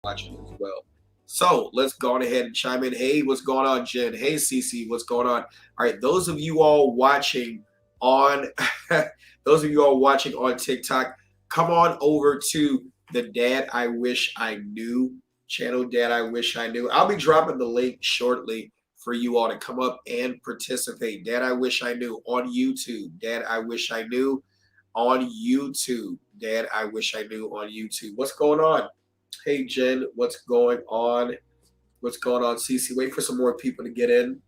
watching as well. So let's go on ahead and chime in. Hey, what's going on, Jen? Hey, Cece, what's going on? All right, those of you all watching on those of you all watching on TikTok, come on over to the Dad I Wish I Knew channel. Dad I Wish I Knew. I'll be dropping the link shortly for you all to come up and participate. Dad I Wish I Knew on YouTube. Dad I Wish I Knew on YouTube. Dad I Wish I Knew on YouTube. What's going on? Hey Jen, what's going on? What's going on, Cece? Wait for some more people to get in.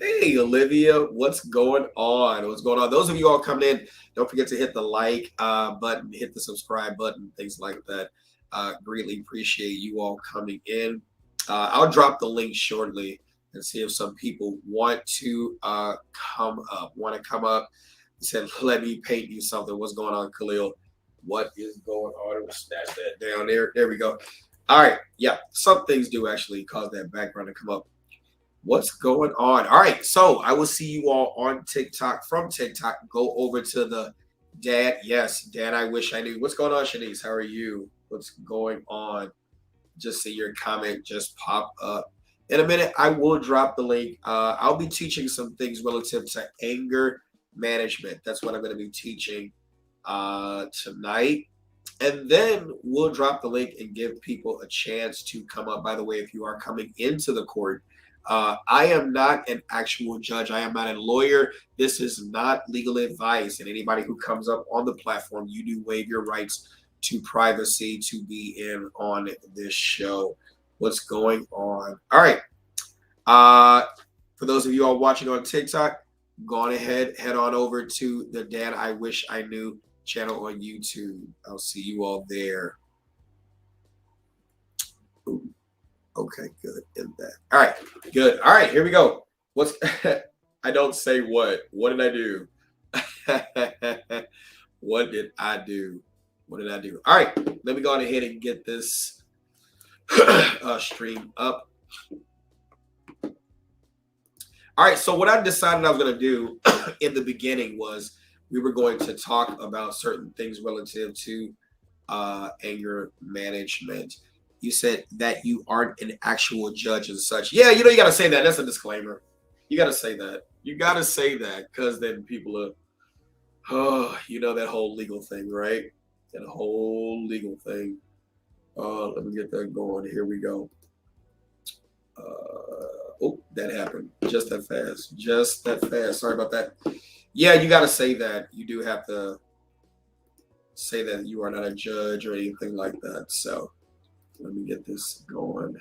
Hey Olivia, what's going on? What's going on? Those of you all coming in, don't forget to hit the like button, hit the subscribe button, things like that. Greatly appreciate you all coming in. I'll drop the link shortly and see if some people want to come up. He said, let me paint you something. What's going on, Khalil? What is going on? We'll snatch that down there. There we go. All right. Yeah, some things do actually cause that background to come up. What's going on? All right. So I will see you all on TikTok. From TikTok, go over to the Dad. Yes, Dad, I Wish I Knew. What's going on, Shanice? How are you? What's going on? Just see your comment just pop up. In a minute, I will drop the link. I'll be teaching some things relative to anger management. That's what I'm going to be teaching tonight. And then we'll drop the link and give people a chance to come up. By the way, if you are coming into the court, I am not an actual judge. I am not a lawyer. This is not legal advice. And anybody who comes up on the platform, you do waive your rights to privacy to be in on this show. What's going on? All right. For those of you all watching on TikTok, go on ahead, head on over to the Dad I Wish I Knew channel on YouTube. I'll see you all there. Ooh. Okay, good. In that. All right, good. All right, here we go. What's I don't say what. What did I do? What did I do? What did I do? All right, let me go on ahead and get this stream up. All right, so what I decided I was going to do in the beginning was we were going to talk about certain things relative to anger management. You said that you aren't an actual judge and such. Yeah, you got to say that. That's a disclaimer. You got to say that. You got to say that because then people are, that whole legal thing, right? That whole legal thing. Let me get that going. Here we go. That happened just that fast. Just that fast. Sorry about that. Yeah, you got to say that. You do have to say that you are not a judge or anything like that. So let me get this going.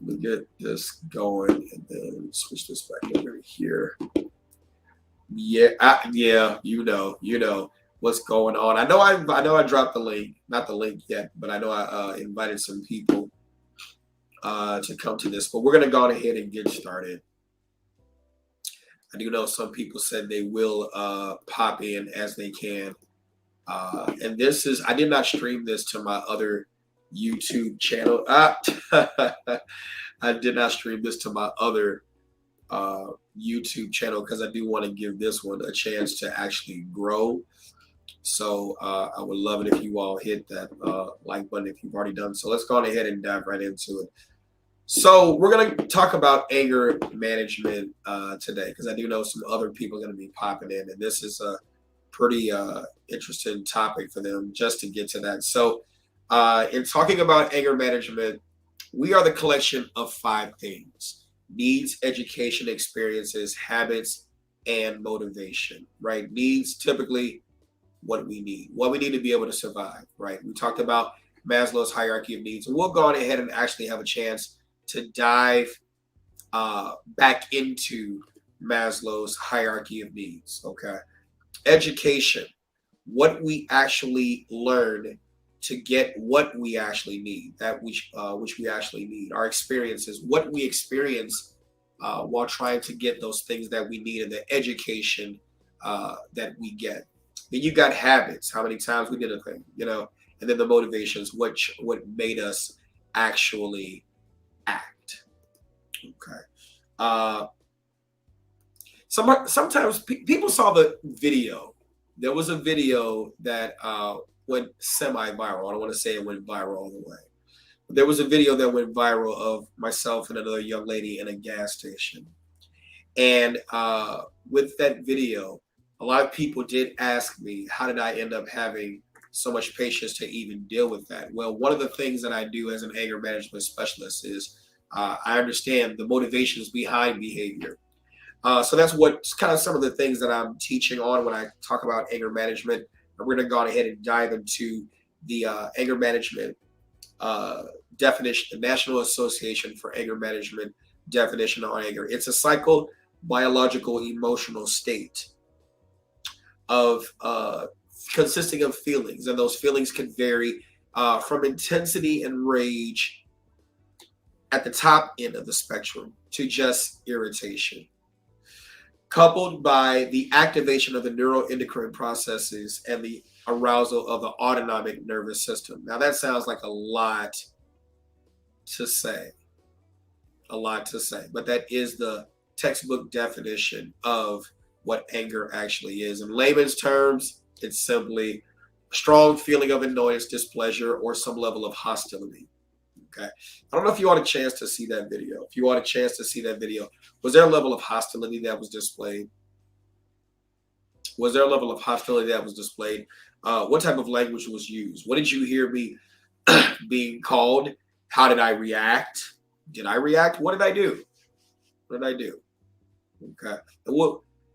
Let me get this going and then switch this back over here. Yeah, you know what's going on. I know I dropped the link, not the link yet, but I know I invited some people to come to this, but we're gonna go ahead and get started. I do know some people said they will pop in as they can, and this is I did not stream this to my other YouTube channel. I did not stream this to my other YouTube channel because I do want to give this one a chance to actually grow. So I would love it if you all hit that like button if you've already done so. Let's go ahead and dive right into it. So we're going to talk about anger management today because I do know some other people are going to be popping in, and this is a pretty interesting topic for them just to get to that. So in talking about anger management, we are the collection of 5 things: needs, education, experiences, habits, and motivation, right? Needs, typically what we need to be able to survive, right? We talked about Maslow's hierarchy of needs, and we'll go on ahead and actually have a chance to dive back into Maslow's hierarchy of needs, okay? Education, what we actually learn to get what we actually need, that which we actually need. Our experiences, what we experience while trying to get those things that we need, and the education that we get. Then you got habits, how many times we did a thing, and then the motivations, what made us actually act. Okay. Sometimes people saw the video There was a video that went semi-viral. I don't want to say it went viral all the way. There was a video that went viral of myself and another young lady in a gas station. And with that video, a lot of people did ask me, how did I end up having so much patience to even deal with that? Well, one of the things that I do as an anger management specialist is I understand the motivations behind behavior. So that's what kind of some of the things that I'm teaching on when I talk about anger management. And we're going to go ahead and dive into the anger management definition, the National Association for Anger Management definition on anger. It's a psychobiological emotional state of consisting of feelings, and those feelings can vary from intensity and rage at the top end of the spectrum to just irritation, coupled by the activation of the neuroendocrine processes and the arousal of the autonomic nervous system. Now that sounds like a lot to say, but that is the textbook definition of what anger actually is. In layman's terms, it's simply a strong feeling of annoyance, displeasure, or some level of hostility. Okay. I don't know if you had a chance to see that video. If you had a chance to see that video, was there a level of hostility that was displayed? Was there a level of hostility that was displayed? What type of language was used? What did you hear me being called? How did I react? Did I react? What did I do? What did I do? Okay.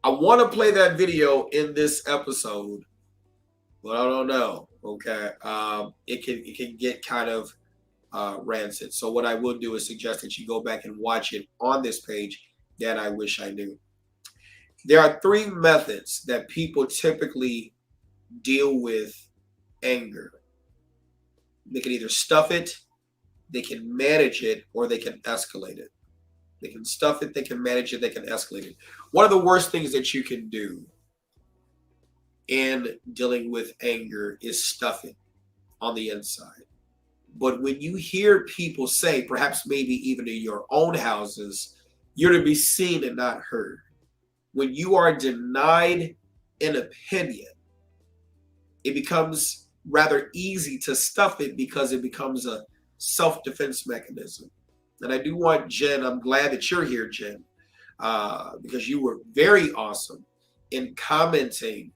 I want to play that video in this episode, but I don't know. Okay. It can get kind of rancid. So what I will do is suggest that you go back and watch it on this page that I wish I knew. There are three methods that people typically deal with anger. They can either stuff it, they can manage it, or they can escalate it. They can stuff it, they can manage it, they can escalate it. One of the worst things that you can do in dealing with anger is stuff it on the inside. But when you hear people say, perhaps maybe even in your own houses, you're to be seen and not heard. When you are denied an opinion, it becomes rather easy to stuff it because it becomes a self-defense mechanism. And I do want Jen, I'm glad that you're here, Jen, because you were very awesome in commenting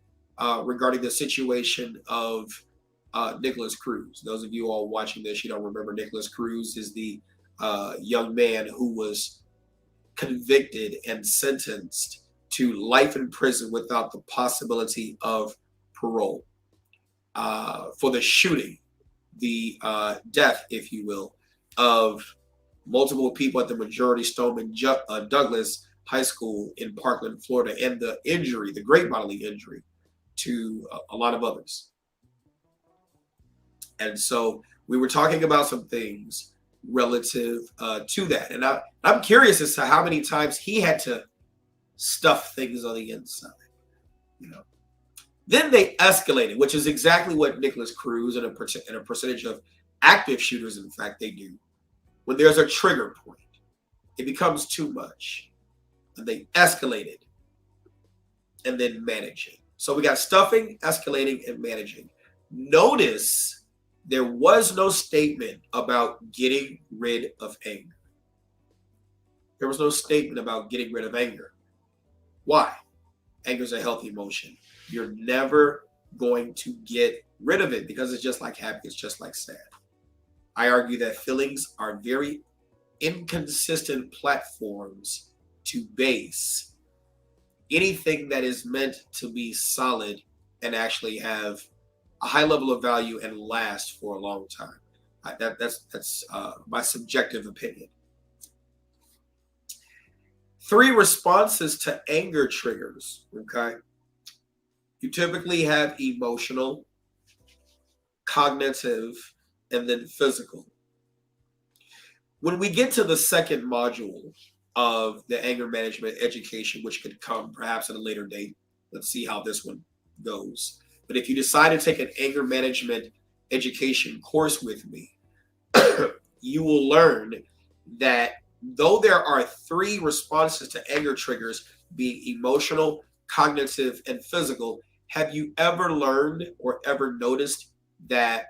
regarding the situation of Nicholas Cruz. Those of you all watching this, you don't remember Nicholas Cruz is the young man who was convicted and sentenced to life in prison without the possibility of parole for the shooting, the death, if you will, of multiple people at the Majority Stoneman Douglas High School in Parkland, Florida, and the injury, the great bodily injury to a lot of others. And so we were talking about some things relative to that. And I'm curious as to how many times he had to stuff things on the inside. You know, then they escalated, which is exactly what Nicholas Cruz and a percentage of active shooters, in fact, they do. When there's a trigger point, it becomes too much. And they escalate it and then manage it. So we got stuffing, escalating, and managing. Notice there was no statement about getting rid of anger. There was no statement about getting rid of anger. Why? Anger is a healthy emotion. You're never going to get rid of it because it's just like happy, it's just like sad. I argue that feelings are very inconsistent platforms to base anything that is meant to be solid and actually have a high level of value and last for a long time. That's my subjective opinion. 3 responses to anger triggers, okay? You typically have emotional, cognitive, and then physical. When we get to the second module of the anger management education, which could come perhaps at a later date, let's see how this one goes. But if you decide to take an anger management education course with me, you will learn that though there are 3 responses to anger triggers, being emotional, cognitive, and physical, Have you ever learned or ever noticed that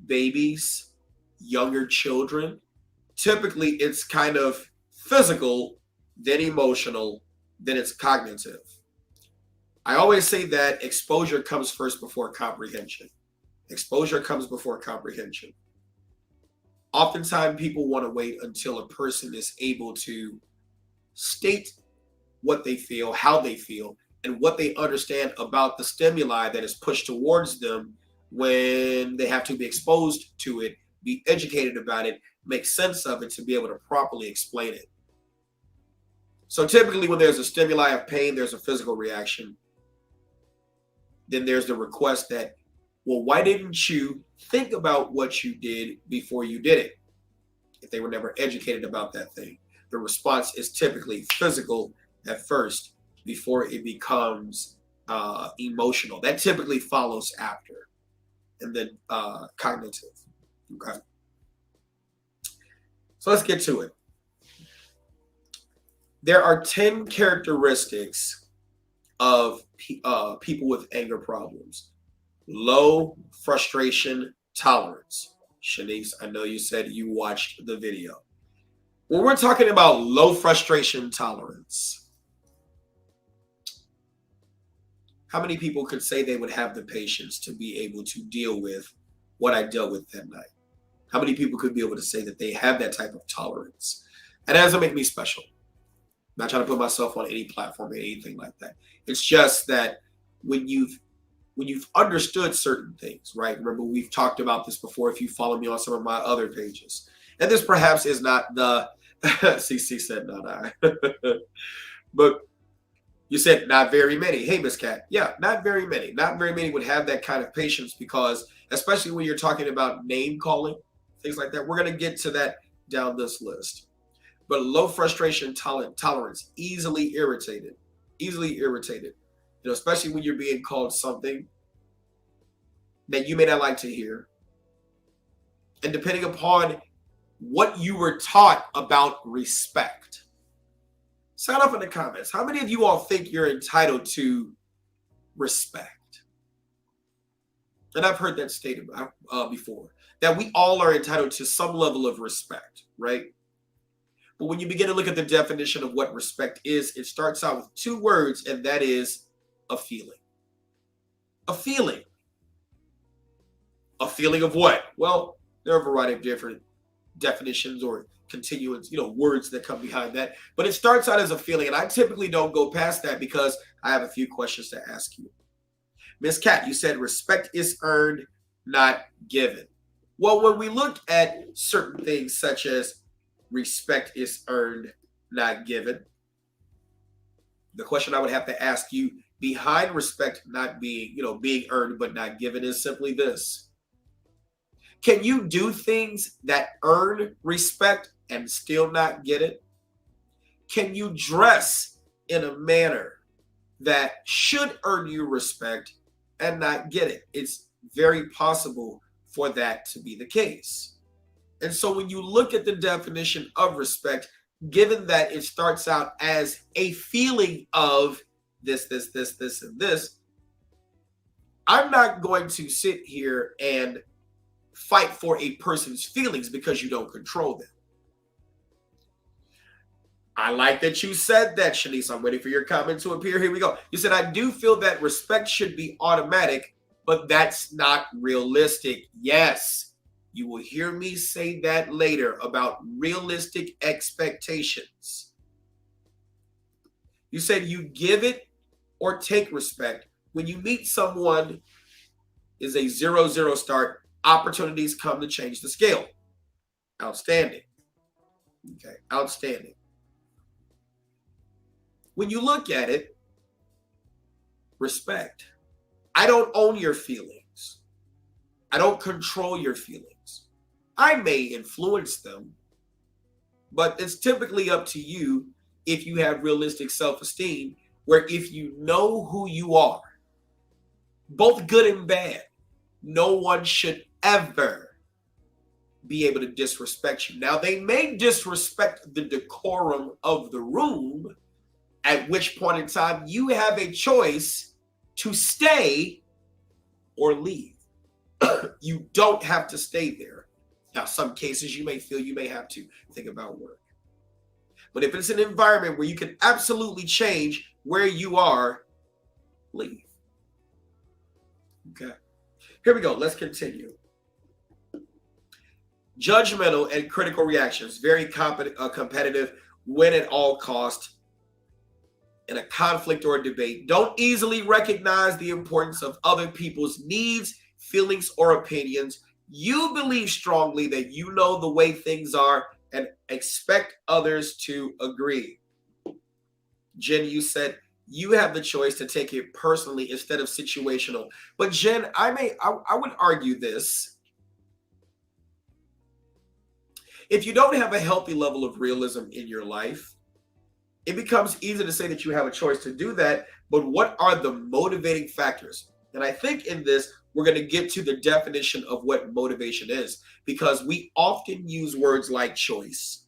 babies, younger children, typically it's kind of physical, then emotional, then it's cognitive. I always say that exposure comes first before comprehension. Exposure comes before comprehension. Oftentimes, people want to wait until a person is able to state what they feel, how they feel, and what they understand about the stimuli that is pushed towards them when they have to be exposed to it, be educated about it, make sense of it to be able to properly explain it. So typically when there's a stimuli of pain, there's a physical reaction. Then there's the request that, well, why didn't you think about what you did before you did it? If they were never educated about that thing. The response is typically physical at first before it becomes emotional. That typically follows after. And then cognitive. Okay. So let's get to it. There are 10 characteristics of people with anger problems. Low frustration tolerance. Shanice, I know you said you watched the video. When we're talking about low frustration tolerance, how many people could say they would have the patience to be able to deal with what I dealt with that night? How many people could be able to say that they have that type of tolerance? And that doesn't make me special. I'm not trying to put myself on any platform or anything like that. It's just that when you've understood certain things, right? Remember, we've talked about this before if you follow me on some of my other pages. And this perhaps is not the, CC said not I, but you said not very many. Hey, Miss Cat. Yeah, not very many. Not very many would have that kind of patience because, especially when you're talking about name calling, things like that, we're going to get to that down this list. But low frustration tolerance, easily irritated. You know, especially when you're being called something that you may not like to hear. And depending upon what you were taught about respect. Sign up in the comments. How many of you all think you're entitled to respect? And I've heard that stated before, that we all are entitled to some level of respect, right? But when you begin to look at the definition of what respect is, it starts out with two words, and that is a feeling. A feeling. A feeling of what? Well, there are a variety of different definitions or continuance, words that come behind that. But it starts out as a feeling, and I typically don't go past that because I have a few questions to ask you. Miss Cat, you said respect is earned, not given. Well, when we look at certain things such as respect is earned, not given, the question I would have to ask you behind respect not being, being earned but not given is simply this. Can you do things that earn respect and still not get it? Can you dress in a manner that should earn you respect and not get it? It's very possible for that to be the case. And so when you look at the definition of respect, given that it starts out as a feeling of this, and this, I'm not going to sit here and fight for a person's feelings because you don't control them. I like that you said that, Shanice. I'm waiting for your comment to appear. Here we go. You said, I do feel that respect should be automatic, but that's not realistic. Yes, you will hear me say that later about realistic expectations. You said you give it or take respect. When you meet someone is a 0-0 start, opportunities come to change the scale. Outstanding. Okay, outstanding. When you look at it, respect. I don't own your feelings. I don't control your feelings. I may influence them, but it's typically up to you if you have realistic self-esteem, where if you know who you are, both good and bad, no one should ever be able to disrespect you. Now, they may disrespect the decorum of the room at which point in time you have a choice to stay or leave. You don't have to stay there. Now, some cases you may feel you may have to think about work. But if it's an environment where you can absolutely change where you are, leave. Okay. Here we go. Let's continue. Judgmental and critical reactions, very competitive, win at all cost. In a conflict or a debate, don't easily recognize the importance of other people's needs, feelings, or opinions. You believe strongly that you know the way things are and expect others to agree. Jen, you said you have the choice to take it personally instead of situational. But Jen, I would argue this. If you don't have a healthy level of realism in your life, it becomes easy to say that you have a choice to do that, but what are the motivating factors? And I think in this, we're going to get to the definition of what motivation is, because we often use words like choice,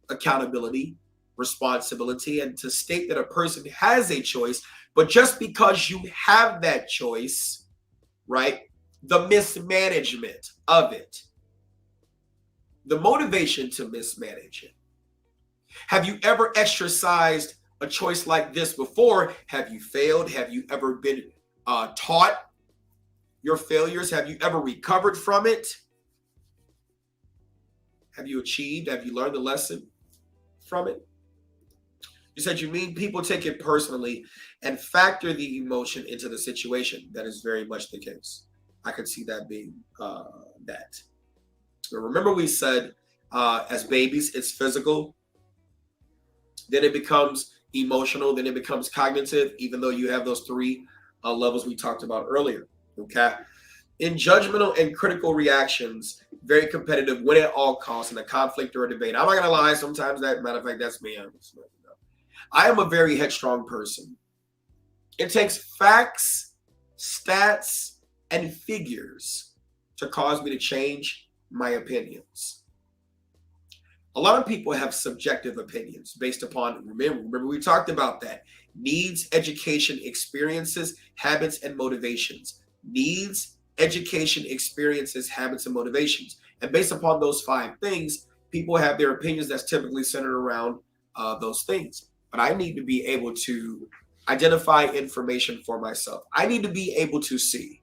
accountability, responsibility, and to state that a person has a choice, but just because you have that choice, right, the mismanagement of it, the motivation to mismanage it. Have you ever exercised a choice like this before? Have you failed? Have you ever been taught your failures? Have you ever recovered from it? Have you achieved? Have you learned the lesson from it? You said you mean people take it personally and factor the emotion into the situation. That is very much the case. I could see that being that. But remember we said as babies, it's physical. Then it becomes emotional. Then it becomes cognitive, even though you have those three levels we talked about earlier. Okay. In judgmental and critical reactions, very competitive, win at all costs in a conflict or a debate. I'm not going to lie. Sometimes that, matter of fact, that's me. I am a very headstrong person. It takes facts, stats, and figures to cause me to change my opinions. A lot of people have subjective opinions based upon, remember we talked about that. Needs, education, experiences, habits, and motivations. Needs, education, experiences, habits, and motivations. And based upon those 5 things, people have their opinions that's typically centered around those things. But I need to be able to identify information for myself. I need to be able to see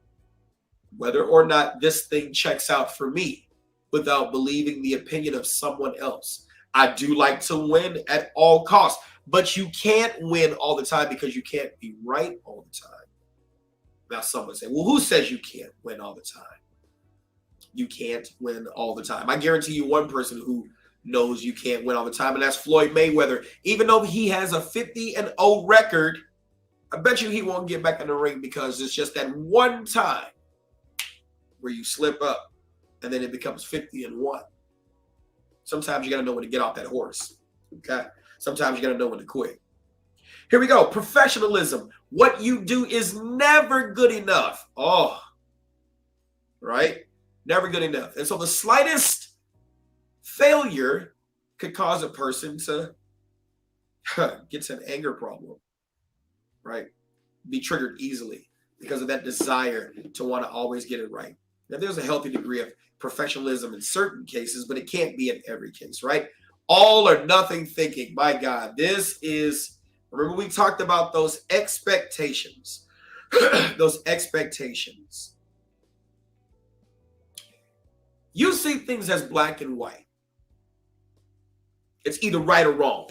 whether or not this thing checks out for me without believing the opinion of someone else. I do like to win at all costs, but you can't win all the time because you can't be right all the time. Now someone say, well, who says you can't win all the time? You can't win all the time. I guarantee you one person who knows you can't win all the time, and that's Floyd Mayweather. Even though he has a 50-0 record, I bet you he won't get back in the ring because it's just that one time where you slip up and then it becomes 50-1. Sometimes you got to know when to get off that horse. Okay. Sometimes you got to know when to quit. Here we go. Professionalism. What you do is never good enough. Oh, right? Never good enough. And so the slightest failure could cause a person to get an anger problem, right? Be triggered easily because of that desire to want to always get it right. Now, there's a healthy degree of professionalism in certain cases, but it can't be in every case, right? All or nothing thinking. My God, this is, remember we talked about those expectations. Those expectations. You see things as black and white. It's either right or wrong.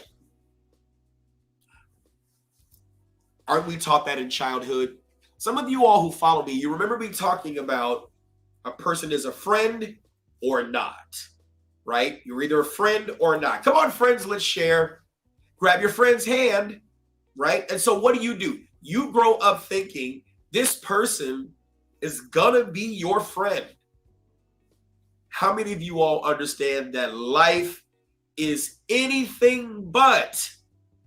Aren't we taught that in childhood? Some of you all who follow me, you remember me talking about a person is a friend or not, right? You're either a friend or not. Come on, friends, let's share. Grab your friend's hand, right? And so what do? You grow up thinking this person is gonna be your friend. How many of you all understand that life is anything but?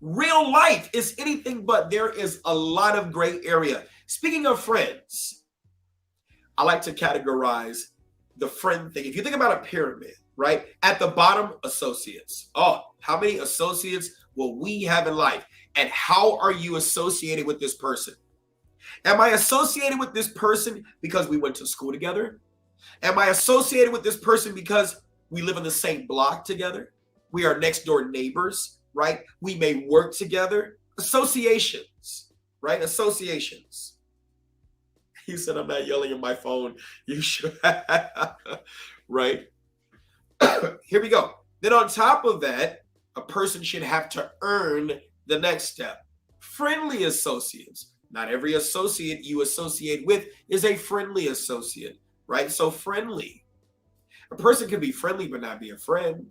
Real life is anything but. There is a lot of gray area. Speaking of friends, I like to categorize the friend thing. If you think about a pyramid, right? At the bottom, associates. Oh, how many associates will we have in life? And how are you associated with this person? Am I associated with this person because we went to school together? Am I associated with this person because we live in the same block together? We are next door neighbors, right? We may work together. Associations, right? Associations. He said, I'm not yelling at my phone. You should. Right? Here we go. Then on top of that, a person should have to earn the next step. Friendly associates. Not every associate you associate with is a friendly associate, right? So friendly. A person can be friendly but not be a friend,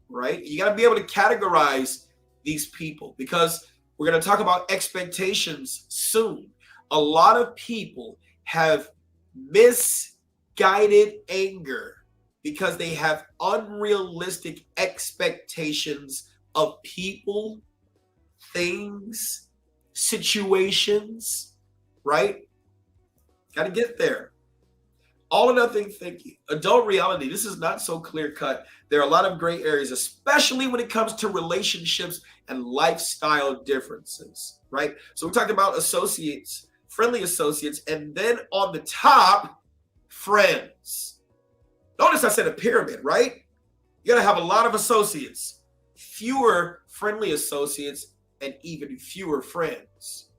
right? You got to be able to categorize these people because we're going to talk about expectations soon. A lot of people have misguided anger because they have unrealistic expectations of people, things, situations, right? Got to get there. All or nothing thinking. Adult reality. This is not so clear cut. There are a lot of gray areas, especially when it comes to relationships and lifestyle differences, right? So we talked about associates, friendly associates, and then on the top, friends. Notice I said a pyramid, right? You got to have a lot of associates, fewer friendly associates, and even fewer friends.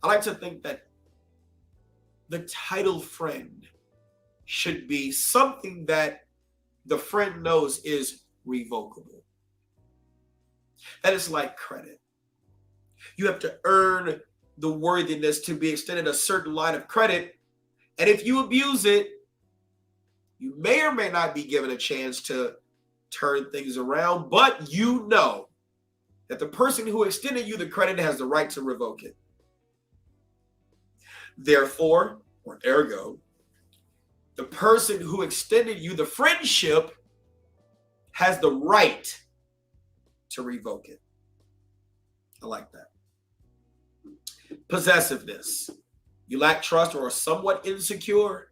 I like to think that the title friend should be something that the friend knows is revocable. That is like credit. You have to earn the worthiness to be extended a certain line of credit. And if you abuse it, you may or may not be given a chance to turn things around, but you know that the person who extended you the credit has the right to revoke it. Therefore, or ergo, the person who extended you the friendship has the right to revoke it. I like that. Possessiveness. You lack trust or are somewhat insecure.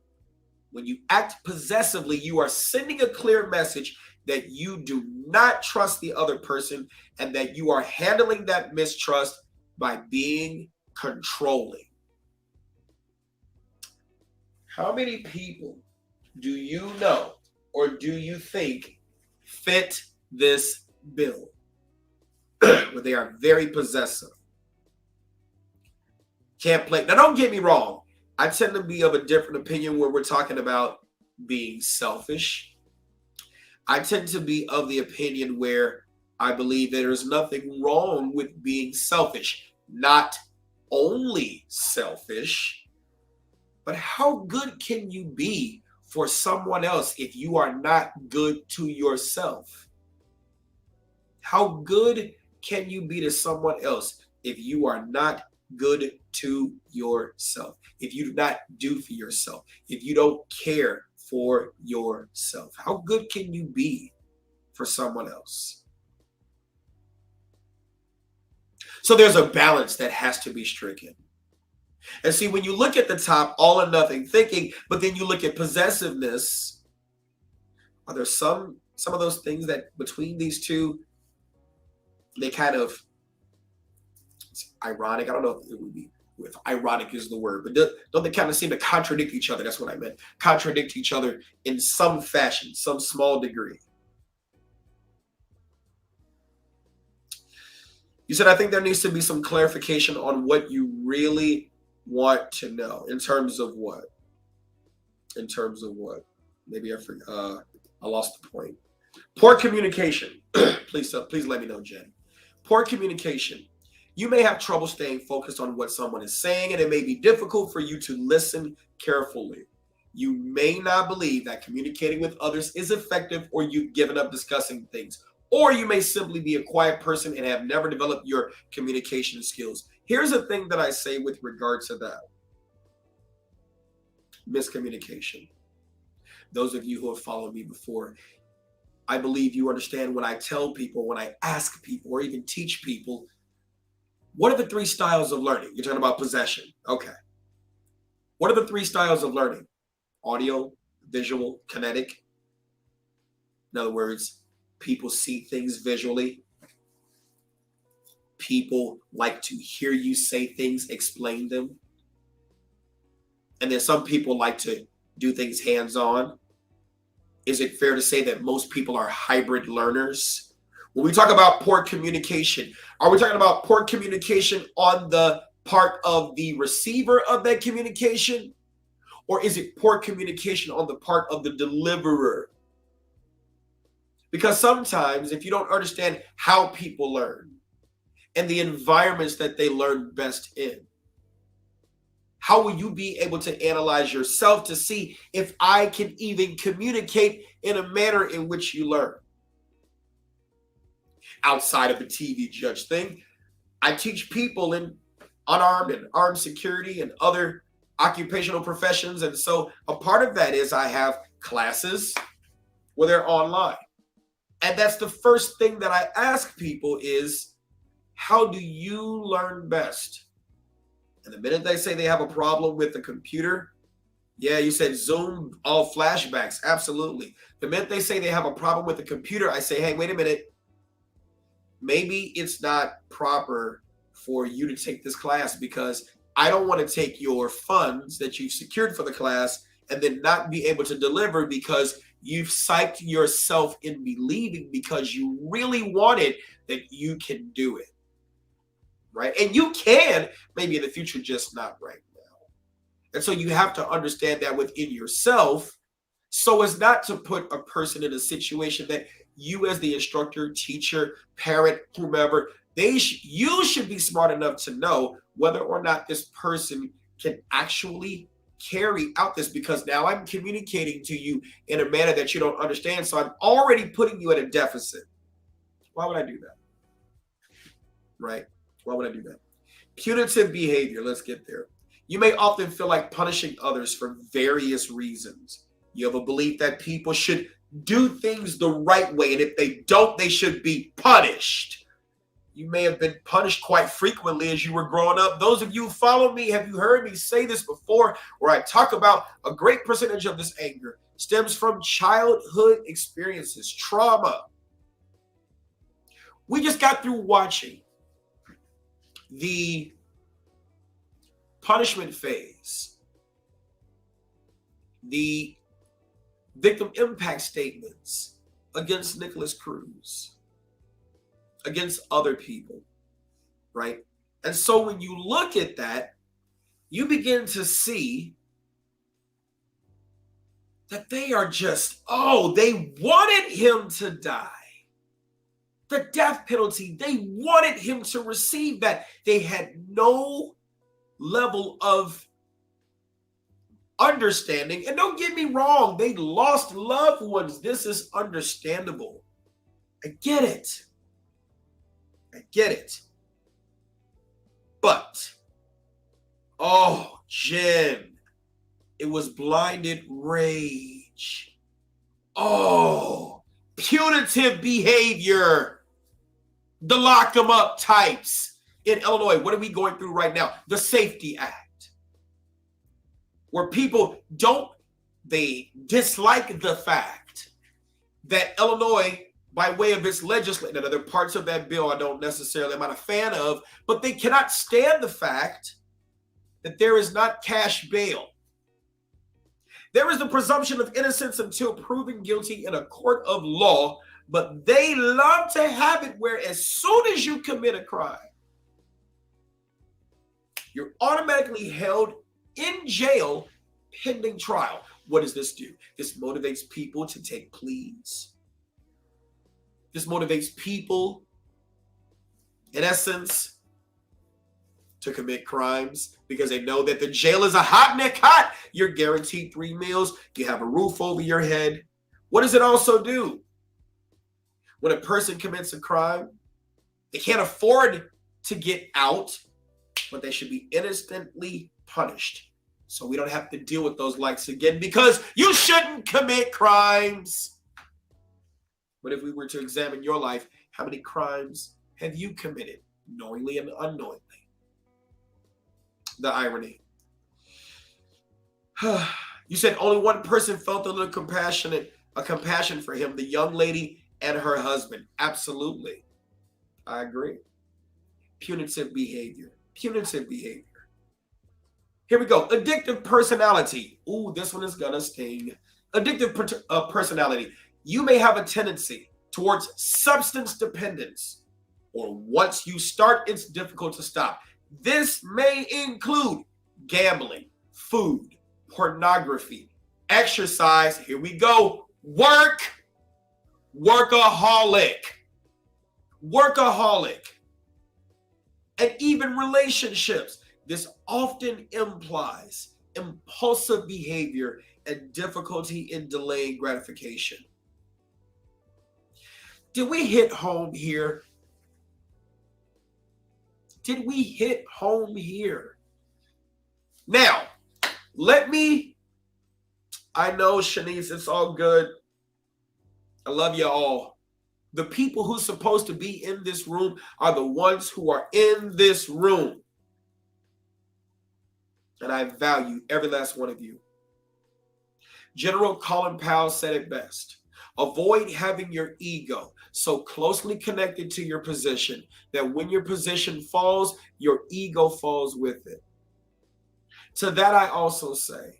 When you act possessively, you are sending a clear message that you do not trust the other person and that you are handling that mistrust by being controlling. How many people do you know or do you think fit this bill? Where they are very possessive. Can't play. Now, don't get me wrong. I tend to be of a different opinion where we're talking about being selfish. I tend to be of the opinion where I believe there is nothing wrong with being selfish. Not only selfish, but how good can you be for someone else if you are not good to yourself? How good can you be to someone else if you are not good to yourself? If you do not do for yourself, if you don't care for yourself, how good can you be for someone else? So there's a balance that has to be stricken. And see, when you look at the top, all or nothing thinking, but then you look at possessiveness, are there some of those things that between these two, they kind of, it's ironic. I don't know if it would be, if ironic is the word, but don't they kind of seem to contradict each other? That's what I meant. Contradict each other in some fashion, some small degree. You said, I think there needs to be some clarification on what you really want to know. In terms of what? In terms of what? Maybe I lost the point. Poor communication. Please let me know, Jen. Poor communication. You may have trouble staying focused on what someone is saying, and it may be difficult for you to listen carefully. You may not believe that communicating with others is effective, or you've given up discussing things. Or you may simply be a quiet person and have never developed your communication skills. Here's a thing that I say with regard to that. Miscommunication. Those of you who have followed me before, I believe you understand when I tell people, when I ask people, or even teach people, what are the 3 styles of learning? You're talking about possession. Okay. What are the 3 styles of learning? Audio, visual, kinetic. In other words, people see things visually. people like to hear you say things, explain them. And then some people like to do things hands-on. Is it fair to say that most people are hybrid learners? When we talk about poor communication, are we talking about poor communication on the part of the receiver of that communication? Or is it poor communication on the part of the deliverer? Because sometimes if you don't understand how people learn and the environments that they learn best in, how will you be able to analyze yourself to see if I can even communicate in a manner in which you learn? Outside of the TV judge thing, I teach people in unarmed and armed security and other occupational professions. And so a part of that is I have classes where they're online. And that's the first thing that I ask people is, how do you learn best? And the minute they say they have a problem with the computer, yeah, you said Zoom, all flashbacks. Absolutely. The minute they say they have a problem with the computer, I say, hey, wait a minute. Maybe it's not proper for you to take this class because I don't want to take your funds that you've secured for the class and then not be able to deliver because you've psyched yourself in believing because you really wanted that you can do it. Right? And you can, maybe in the future, just not right now. And so you have to understand that within yourself so as not to put a person in a situation that you as the instructor, teacher, parent, whomever, you should be smart enough to know whether or not this person can actually carry out this, because now I'm communicating to you in a manner that you don't understand. So I'm already putting you at a deficit. Why would I do that? Right? Why would I do that? Punitive behavior. Let's get there. You may often feel like punishing others for various reasons. You have a belief that people should do things the right way, and if they don't, they should be punished. You may have been punished quite frequently as you were growing up. Those of you who follow me, have you heard me say this before, where I talk about a great percentage of this anger stems from childhood experiences, trauma. We just got through watching the punishment phase, the victim impact statements against Nicholas Cruz, against other people, right? And so when you look at that, you begin to see that they are just, they wanted him to die. The death penalty, they wanted him to receive that. They had no level of understanding. And don't get me wrong, they lost loved ones. This is understandable. I get it. But, Jen, it was blinded rage. Punitive behavior. The lock them up types in Illinois. What are we going through right now? The Safety Act. Where people they dislike the fact that Illinois, by way of its legislature, and other parts of that bill I'm not a fan of, but they cannot stand the fact that there is not cash bail. There is the presumption of innocence until proven guilty in a court of law, but they love to have it where as soon as you commit a crime, you're automatically held in jail pending trial. What does this do? This motivates people to take pleas. This motivates people, in essence, to commit crimes because they know that the jail is a hot neck hot. You're guaranteed 3 meals. You have a roof over your head. What does it also do? When a person commits a crime, they can't afford to get out, but they should be instantly punished. So we don't have to deal with those likes again because you shouldn't commit crimes. But if we were to examine your life, how many crimes have you committed, knowingly and unknowingly? The irony. You said only one person felt a little compassion for him, the young lady and her husband. Absolutely. I agree. Punitive behavior. Punitive behavior. Here we go. Addictive personality. Ooh, this one is gonna sting. Addictive personality. You may have a tendency towards substance dependence, or once you start, it's difficult to stop. This may include gambling, food, pornography, exercise. Here we go. Work. Workaholic. Workaholic. And even relationships. This often implies impulsive behavior and difficulty in delaying gratification. Did we hit home here? Did we hit home here? Now, I know, Shanice, it's all good. I love you all. The people who's supposed to be in this room are the ones who are in this room. And I value every last one of you. General Colin Powell said it best. Avoid having your ego so closely connected to your position that when your position falls, your ego falls with it. To that I also say,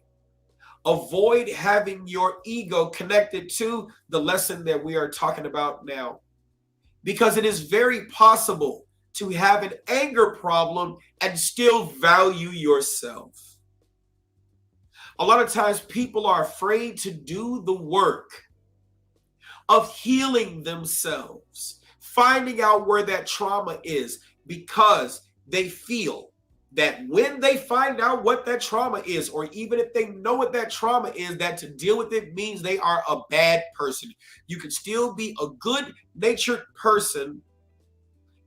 avoid having your ego connected to the lesson that we are talking about now, because it is very possible to have an anger problem and still value yourself. A lot of times people are afraid to do the work of healing themselves, finding out where that trauma is, because they feel that when they find out what that trauma is, or even if they know what that trauma is, that to deal with it means they are a bad person. You can still be a good-natured person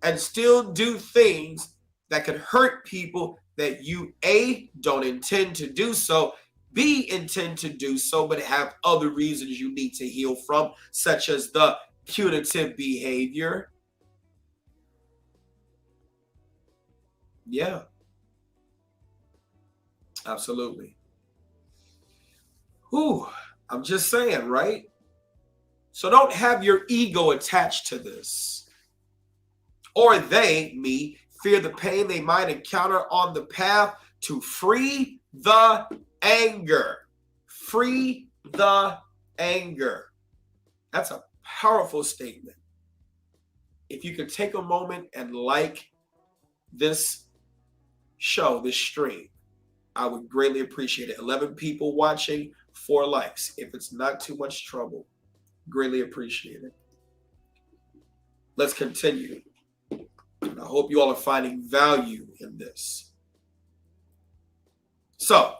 and still do things that could hurt people that you, A, don't intend to do so, B, intend to do so, but have other reasons you need to heal from, such as the punitive behavior. Yeah. Absolutely. Whew, I'm just saying, right? So don't have your ego attached to this. Or they, me, fear the pain they might encounter on the path to free the anger. Free the anger. That's a powerful statement. If you could take a moment and like this show, this stream, I would greatly appreciate it. 11 people watching, 4 likes. If it's not too much trouble, greatly appreciate it. Let's continue. And I hope you all are finding value in this. So,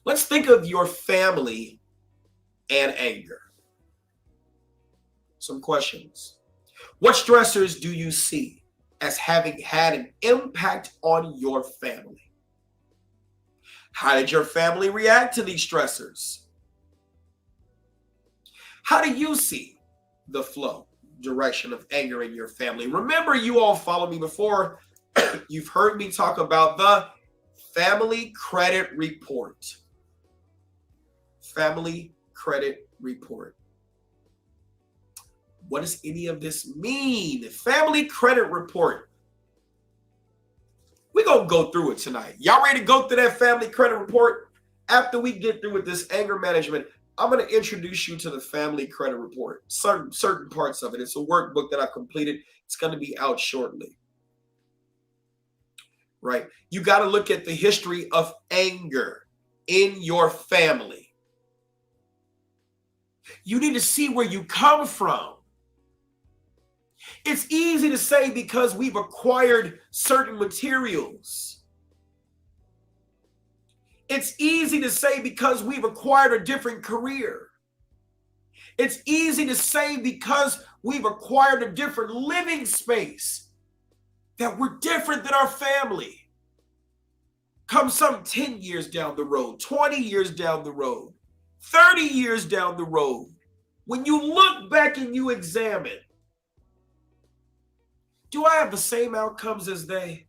let's think of your family and anger. Some questions. What stressors do you see as having had an impact on your family? How did your family react to these stressors? How do you see the flow, direction of anger in your family? Remember, you all followed me before. You've heard me talk about the family credit report. Family credit report. What does any of this mean? Family credit report. We're going to go through it tonight. Y'all ready to go through that family credit report? After we get through with this anger management, I'm going to introduce you to the family credit report. Certain parts of it. It's a workbook that I completed. It's going to be out shortly. Right? You got to look at the history of anger in your family. You need to see where you come from. It's easy to say because we've acquired certain materials. It's easy to say because we've acquired a different career. It's easy to say because we've acquired a different living space that we're different than our family. Come some 10 years down the road, 20 years down the road, 30 years down the road, when you look back and you examine, do I have the same outcomes as they?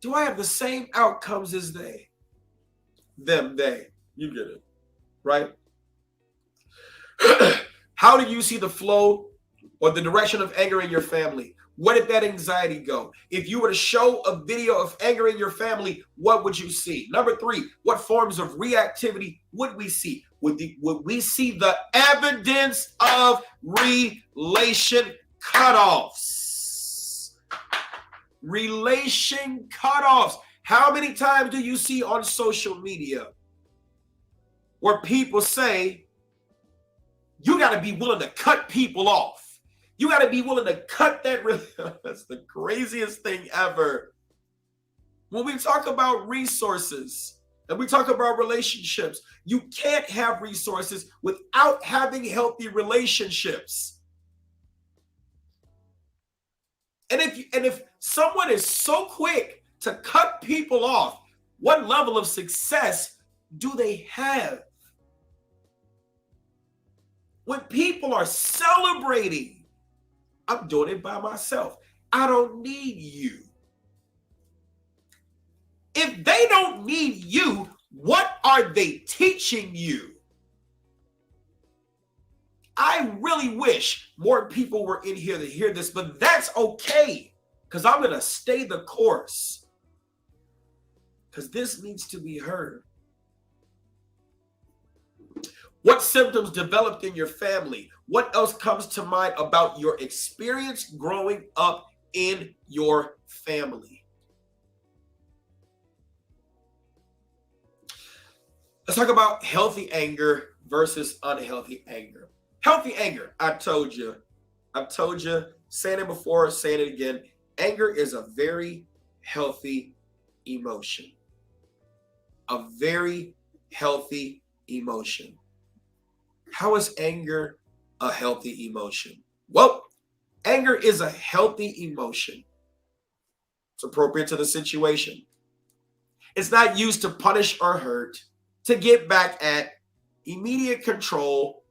Do I have the same outcomes as they? Them, they. You get it, right? How do you see the flow or the direction of anger in your family? Where did that anxiety go? If you were to show a video of anger in your family, what would you see? Number 3, what forms of reactivity would we see? Would we see the evidence of relation cutoffs? Relation cutoffs. How many times do you see on social media where people say, you got to be willing to cut people off? You got to be willing to cut that. That's the craziest thing ever. When we talk about resources and we talk about relationships, you can't have resources without having healthy relationships. And if someone is so quick to cut people off, what level of success do they have? When people are celebrating, I'm doing it by myself. I don't need you. If they don't need you, what are they teaching you? I really wish more people were in here to hear this, but that's okay, because I'm going to stay the course, because this needs to be heard. What symptoms developed in your family? What else comes to mind about your experience growing up in your family? Let's talk about healthy anger versus unhealthy anger. Healthy anger, I've told you, saying it before, saying it again. Anger is a very healthy emotion. A very healthy emotion. How is anger a healthy emotion? Well, anger is a healthy emotion. It's appropriate to the situation. It's not used to punish or hurt, to get back at, immediate control,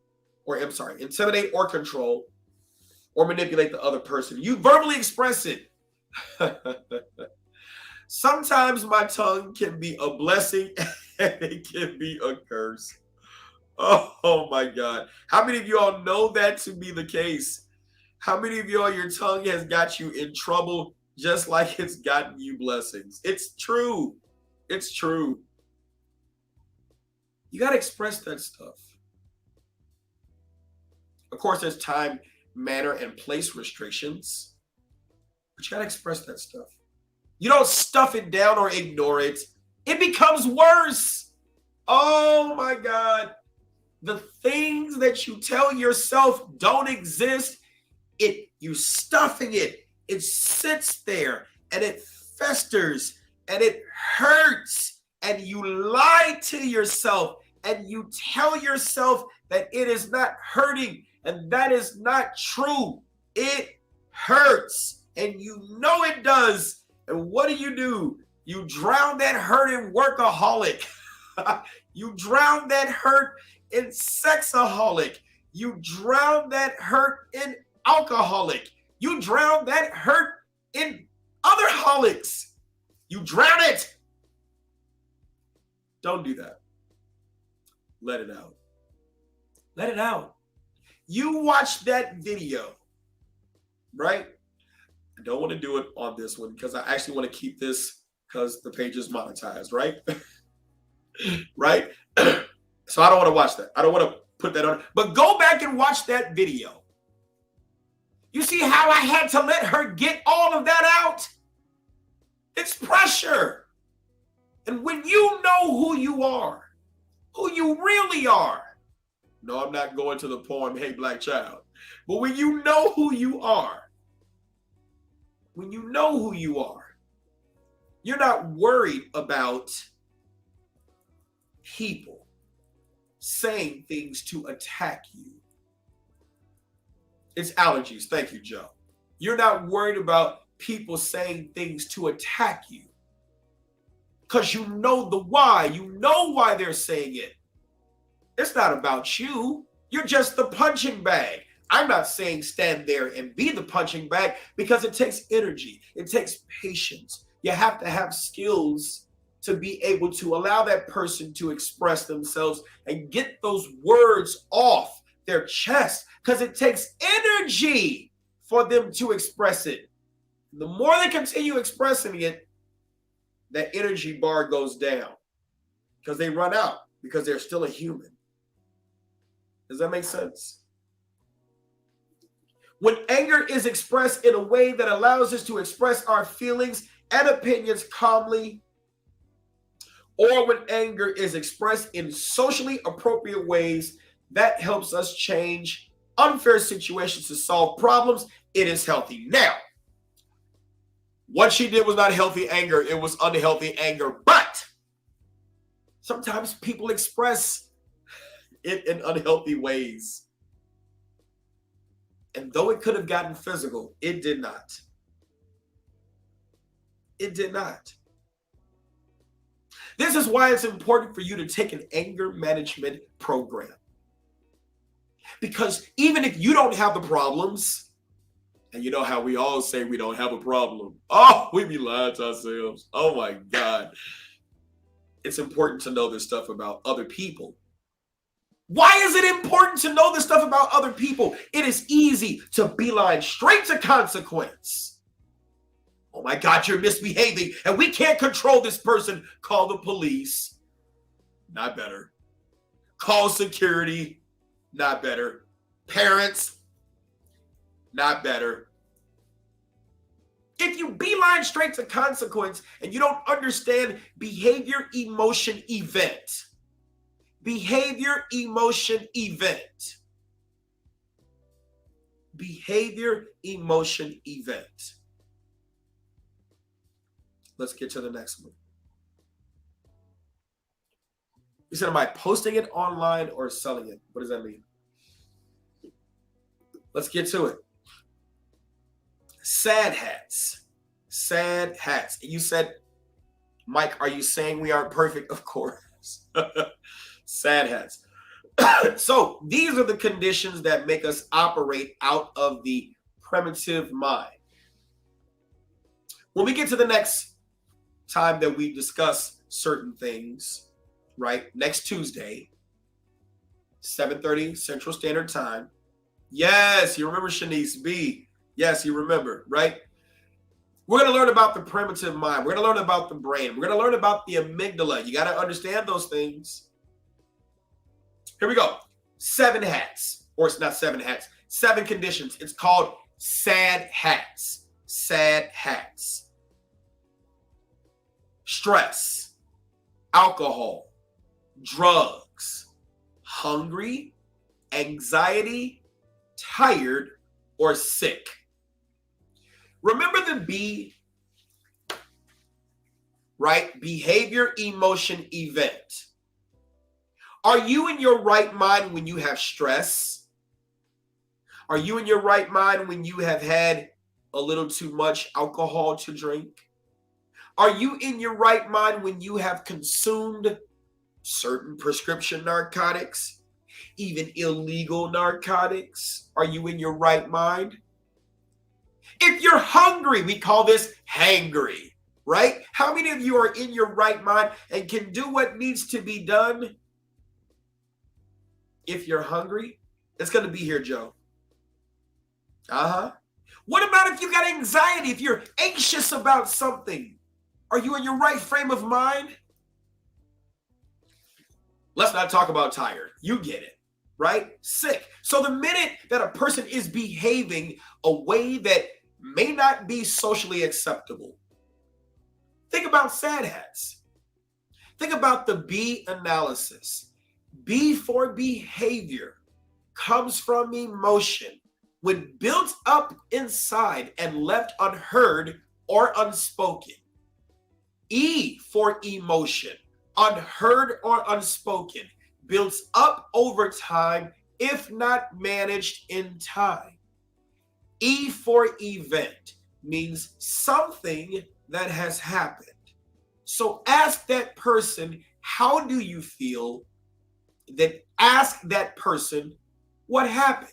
intimidate or control, or manipulate the other person. You verbally express it. Sometimes my tongue can be a blessing and it can be a curse. Oh my God. How many of y'all know that to be the case? How many of y'all, your tongue has got you in trouble just like it's gotten you blessings? It's true. It's true. You got to express that stuff. Of course, there's time, manner, and place restrictions, but you got to express that stuff. You don't stuff it down or ignore it. It becomes worse. Oh my God. The things that you tell yourself don't exist, you're stuffing it. It sits there and it festers and it hurts, and you lie to yourself and you tell yourself that it is not hurting, and that is not true. It hurts, and you know it does. And what do? You drown that hurt in workaholic. You drown that hurt in sexaholic. You drown that hurt in alcoholic. You drown that hurt in other holics. You drown it. Don't do that. Let it out. Let it out. You watch that video, right? I don't want to do it on this one because I actually want to keep this because the page is monetized, right? Right? So I don't want to watch that. I don't want to put that on. But go back and watch that video. You see how I had to let her get all of that out? It's pressure. And when you know who you are, who you really are. No, I'm not going to the poem, Hey Black Child. But when you know who you are, you're not worried about people saying things to attack you. It's allergies. Thank you, Joe. You're not worried about people saying things to attack you because you know the why. You know why they're saying it. It's not about you. You're just the punching bag. I'm not saying stand there and be the punching bag because it takes energy. It takes patience. You have to have skills to be able to allow that person to express themselves and get those words off their chest. because it takes energy for them to express it. The more they continue expressing it, that energy bar goes down because they run out because they're still a human. Does that make sense? When anger is expressed in a way that allows us to express our feelings and opinions calmly, or when anger is expressed in socially appropriate ways that helps us change unfair situations to solve problems, it is healthy. Now, what she did was not healthy anger. It was unhealthy anger. But sometimes people express it in unhealthy ways. And though it could have gotten physical, it did not. It did not. This is why it's important for you to take an anger management program. Because even if you don't have the problems, and you know how we all say we don't have a problem. Oh, we be lying to ourselves. Oh my God. It's important to know this stuff about other people. Why is it important to know this stuff about other people? It is easy to beeline straight to consequence. Oh my God, you're misbehaving and we can't control this person. Call the police. Not better. Call security. Not better. Parents. Not better. If you beeline straight to consequence and you don't understand behavior, emotion, event. Behavior, emotion, event. Behavior, emotion, event. Let's get to the next one. You said, am I posting it online or selling it? What does that mean? Let's get to it. Sad hats. Sad hats. And you said, Mike, are you saying we aren't perfect? Of course. Sad hats. So these are the conditions that make us operate out of the primitive mind. When we get to the next time that we discuss certain things, right? Next Tuesday, 7:30 Central Standard Time. Yes, you remember Shanice B. Yes, you remember, right? We're going to learn about the primitive mind. We're going to learn about the brain. We're going to learn about the amygdala. You got to understand those things. Here we go. 7 hats, or it's not 7 hats, 7 conditions. It's called sad hats. Sad hats. Stress, alcohol, drugs, hungry, anxiety, tired, or sick. Remember the B, right? Behavior, emotion, event. Are you in your right mind when you have stress? Are you in your right mind when you have had a little too much alcohol to drink? Are you in your right mind when you have consumed certain prescription narcotics, even illegal narcotics? Are you in your right mind? If you're hungry, we call this hangry, right? How many of you are in your right mind and can do what needs to be done? If you're hungry, it's going to be here, Joe. What about if you got anxiety? If you're anxious about something, are you in your right frame of mind? Let's not talk about tired. You get it, right? Sick. So the minute that a person is behaving a way that may not be socially acceptable, think about sad hats. Think about the B analysis. B for behavior comes from emotion. When built up inside and left unheard or unspoken. E for emotion, unheard or unspoken, builds up over time if not managed in time. E for event means something that has happened. So ask that person, how do you feel? Then ask that person, what happened?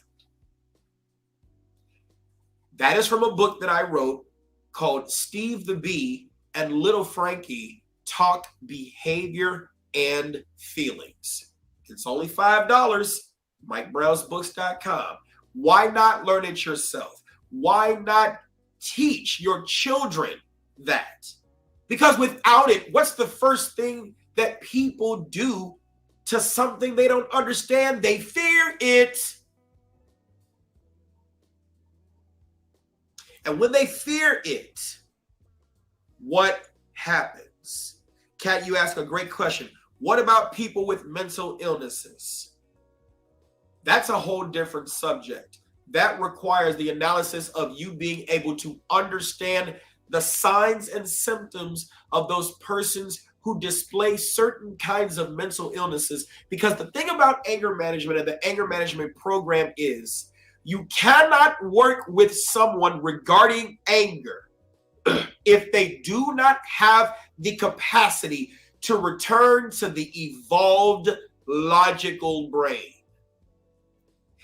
That is from a book that I wrote called Steve the Bee and Little Frankie Talk Behavior and Feelings. It's only $5, MikeBrowsBooks.com. Why not learn it yourself? Why not teach your children that? Because without it, what's the first thing that people do to something they don't understand? They fear it. And when they fear it, what happens? Kat, you ask a great question. What about people with mental illnesses? That's a whole different subject. That requires the analysis of you being able to understand the signs and symptoms of those persons who display certain kinds of mental illnesses. Because the thing about anger management and the anger management program is you cannot work with someone regarding anger if they do not have the capacity to return to the evolved logical brain.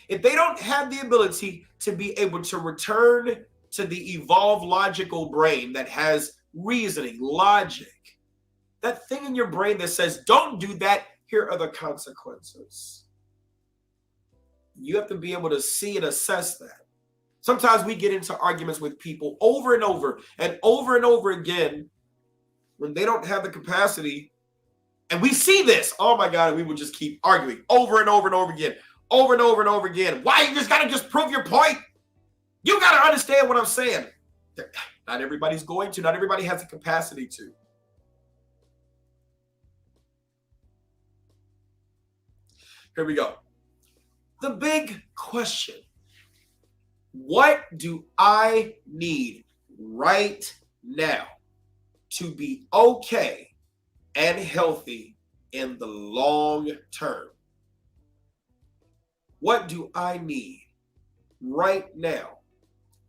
If they don't have the ability to be able to return to the evolved logical brain that has reasoning, logic, that thing in your brain that says, don't do that, here are the consequences. You have to be able to see and assess that. Sometimes we get into arguments with people over and over and over and over again when they don't have the capacity. And we see this. Oh my God, we will just keep arguing over and over and over again. Over and over and over again. Why? You just got to just prove your point. You got to understand what I'm saying. Not everybody's going to. Not everybody has the capacity to. Here we go. The big question. What do I need right now to be okay and healthy in the long term? What do I need right now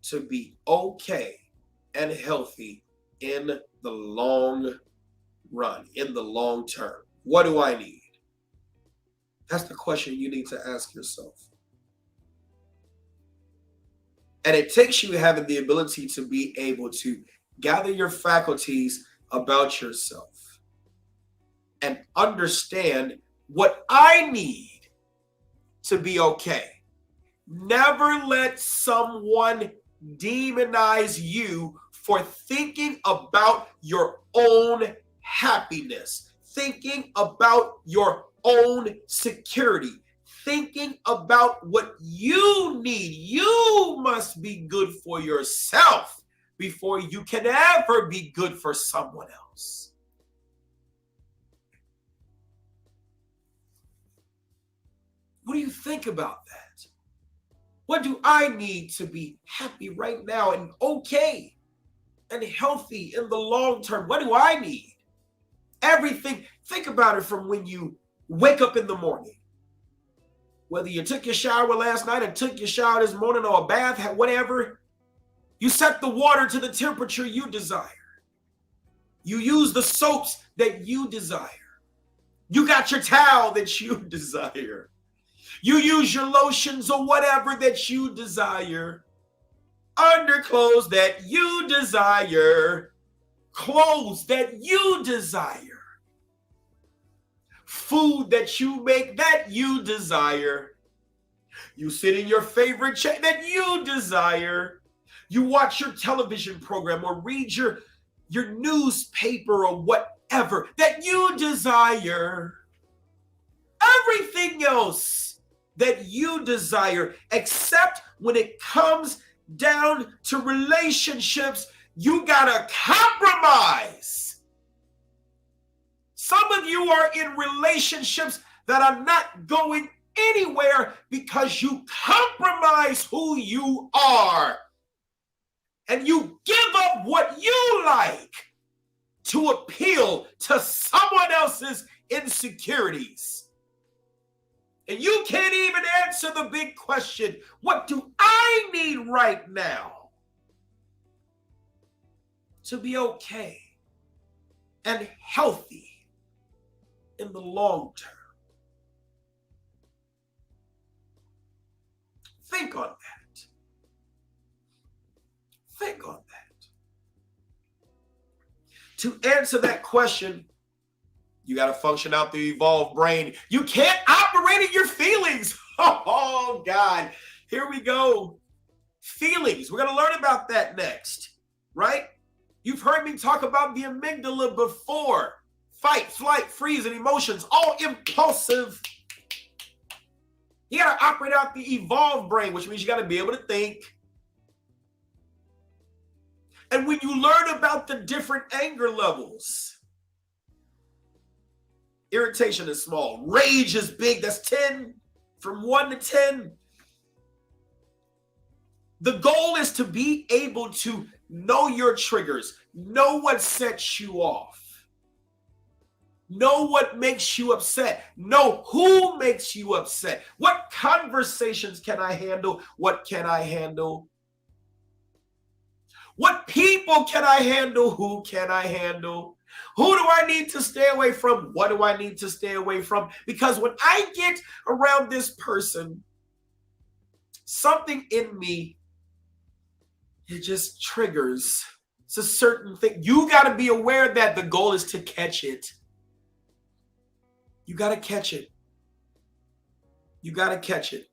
to be okay and healthy in the long run, in the long term? What do I need? That's the question you need to ask yourself. And it takes you having the ability to be able to gather your faculties about yourself and understand what I need to be okay. Never let someone demonize you for thinking about your own happiness, thinking about your own security, thinking about what you need. You must be good for yourself before you can ever be good for someone else. What do you think about that? What do I need to be happy right now and okay and healthy in the long term? What do I need? Everything. Think about it from when you wake up in the morning. Whether you took your shower last night or took your shower this morning or a bath, whatever, you set the water to the temperature you desire. You use the soaps that you desire. You got your towel that you desire. You use your lotions or whatever that you desire. Underclothes that you desire. Clothes that you desire. Food that you make that you desire. You sit in your favorite chair that you desire. You watch your television program or read your newspaper or whatever that you desire. Everything else that you desire, except when it comes down to relationships, you gotta compromise. Some of you are in relationships that are not going anywhere because you compromise who you are. And you give up what you like to appeal to someone else's insecurities. And you can't even answer the big question, what do I need right now to be okay and healthy in the long term? Think on that. Think on that. To answer that question, you got to function out the evolved brain. You can't operate in your feelings. Oh, God. Here we go. Feelings. We're going to learn about that next, right? You've heard me talk about the amygdala before. Fight, flight, freeze, and emotions, all impulsive. You got to operate out the evolved brain, which means you got to be able to think. And when you learn about the different anger levels, irritation is small, rage is big, that's 10, from 1 to 10. The goal is to be able to know your triggers, know what sets you off, know what makes you upset, know who makes you upset, what conversations can I handle, what can I handle, what people can I handle, who can I handle, who do I need to stay away from, what do I need to stay away from, because when I get around this person, something in me, it just triggers. It's a certain thing. You got to be aware that the goal is to catch it. You got to catch it. You got to catch it.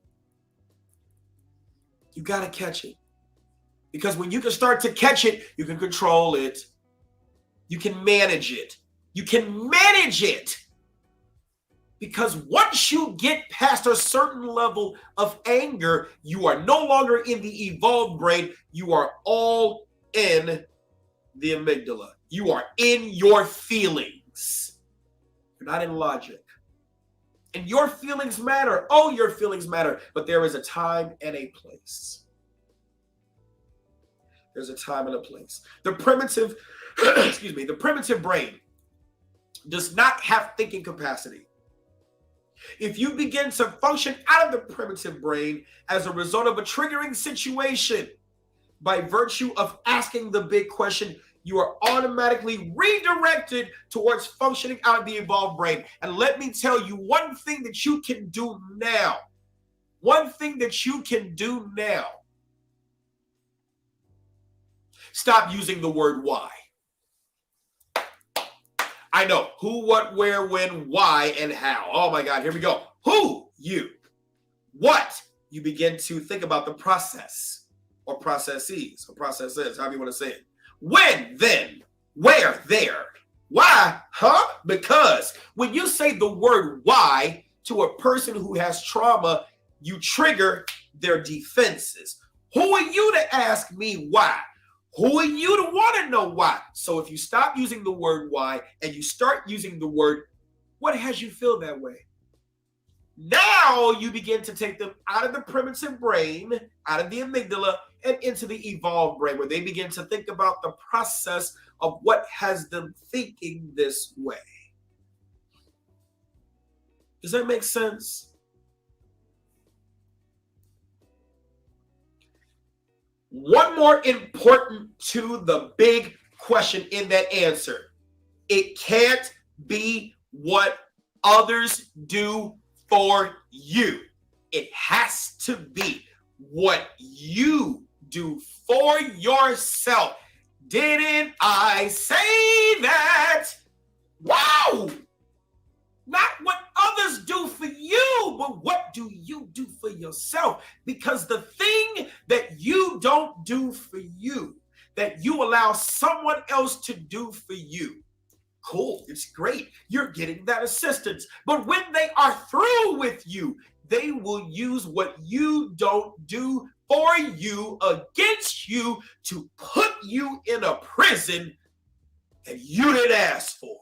You got to catch it. Because when you can start to catch it, you can control it. You can manage it. You can manage it. Because once you get past a certain level of anger, you are no longer in the evolved brain. You are all in the amygdala. You are in your feelings. You're not in logic. And your feelings matter. Oh, your feelings matter. But there is a time and a place. There's a time and a place. The primitive, the primitive brain does not have thinking capacity. If you begin to function out of the primitive brain as a result of a triggering situation, by virtue of asking the big question, you are automatically redirected towards functioning out of the evolved brain. And let me tell you one thing that you can do now. One thing that you can do now. Stop using the word why. I know who, what, where, when, why, and how. Oh my God, here we go. Who, you. What, you begin to think about the process or processes or processes, however you want to say it. When, then, where, there. Why, huh? Because when you say the word why to a person who has trauma, you trigger their defenses. Who are you to ask me why? Who are you to want to know why? So if you stop using the word why and you start using the word, what has you feel that way? Now you begin to take them out of the primitive brain, out of the amygdala, and into the evolved brain, where they begin to think about the process of what has them thinking this way. Does that make sense? One more important to the big question in that answer. It can't be what others do for you. It has to be what you do for yourself. Didn't I say that? Wow! Not what others do for you, but what do you do for yourself? Because the thing that you don't do for you, that you allow someone else to do for you, cool, it's great. You're getting that assistance. But when they are through with you, they will use what you don't do for you against you to put you in a prison that you didn't ask for.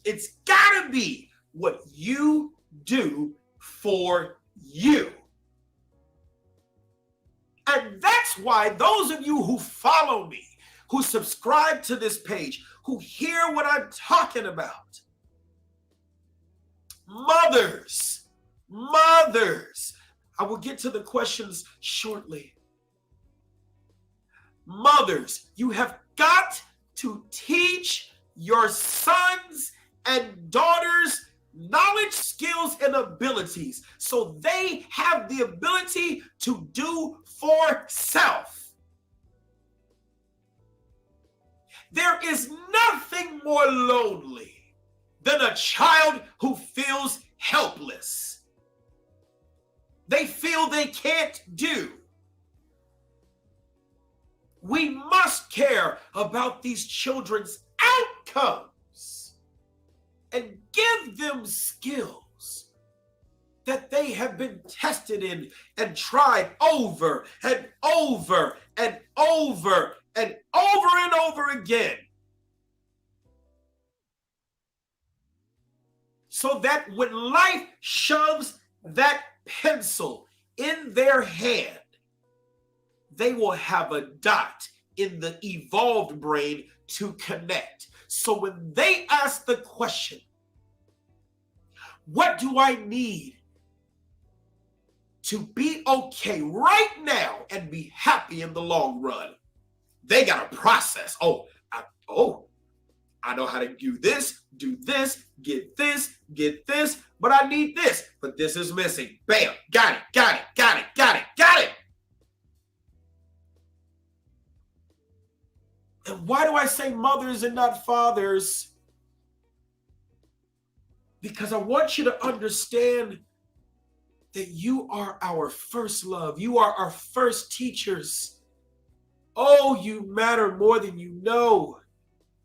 It's got to be what you do for you. And that's why those of you who follow me, who subscribe to this page, who hear what I'm talking about, mothers, I will get to the questions shortly. Mothers, you have got to teach your sons and daughters knowledge, skills, and abilities so they have the ability to do for self. There is nothing more lonely than a child who feels helpless. they feel they can't do. We must care about these children's outcomes and give them skills that they have been tested in and tried over and over and over and over and over again. So that when life shoves that pencil in their hand, they will have a dot in the evolved brain to connect. So when they ask the question, what do I need to be okay right now and be happy in the long run? They got to process. I know how to do this, get this, but I need this, but this is missing. Bam, got it. And why do I say mothers and not fathers? Because I want you to understand that you are our first love. You are our first teachers. Oh, you matter more than you know.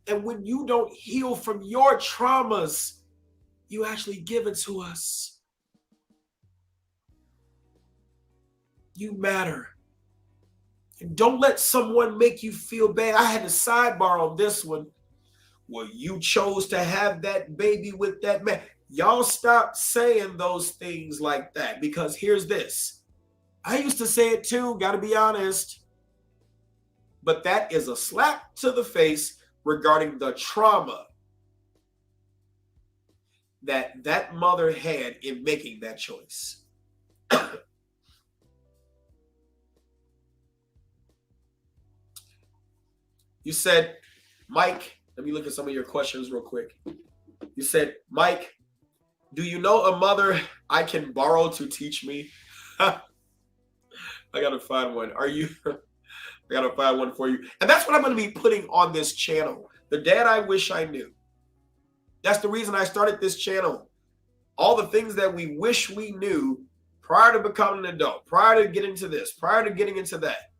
And when you don't heal from your traumas, you actually give it to us. You matter. And don't let someone make you feel bad. I had a sidebar on this one. Well, you chose to have that baby with that man. Y'all stop saying those things like that, because here's this. I used to say it too, gotta be honest. But that is a slap to the face regarding the trauma that mother had in making that choice. You said, Mike, let me look at some of your questions real quick. You said, Mike, do you know a mother I can borrow to teach me? I gotta find one. I gotta find one for you. And that's what I'm gonna be putting on this channel. The dad I wish I knew. That's the reason I started this channel. All the things that we wish we knew prior to becoming an adult, prior to getting to this, prior to getting into that.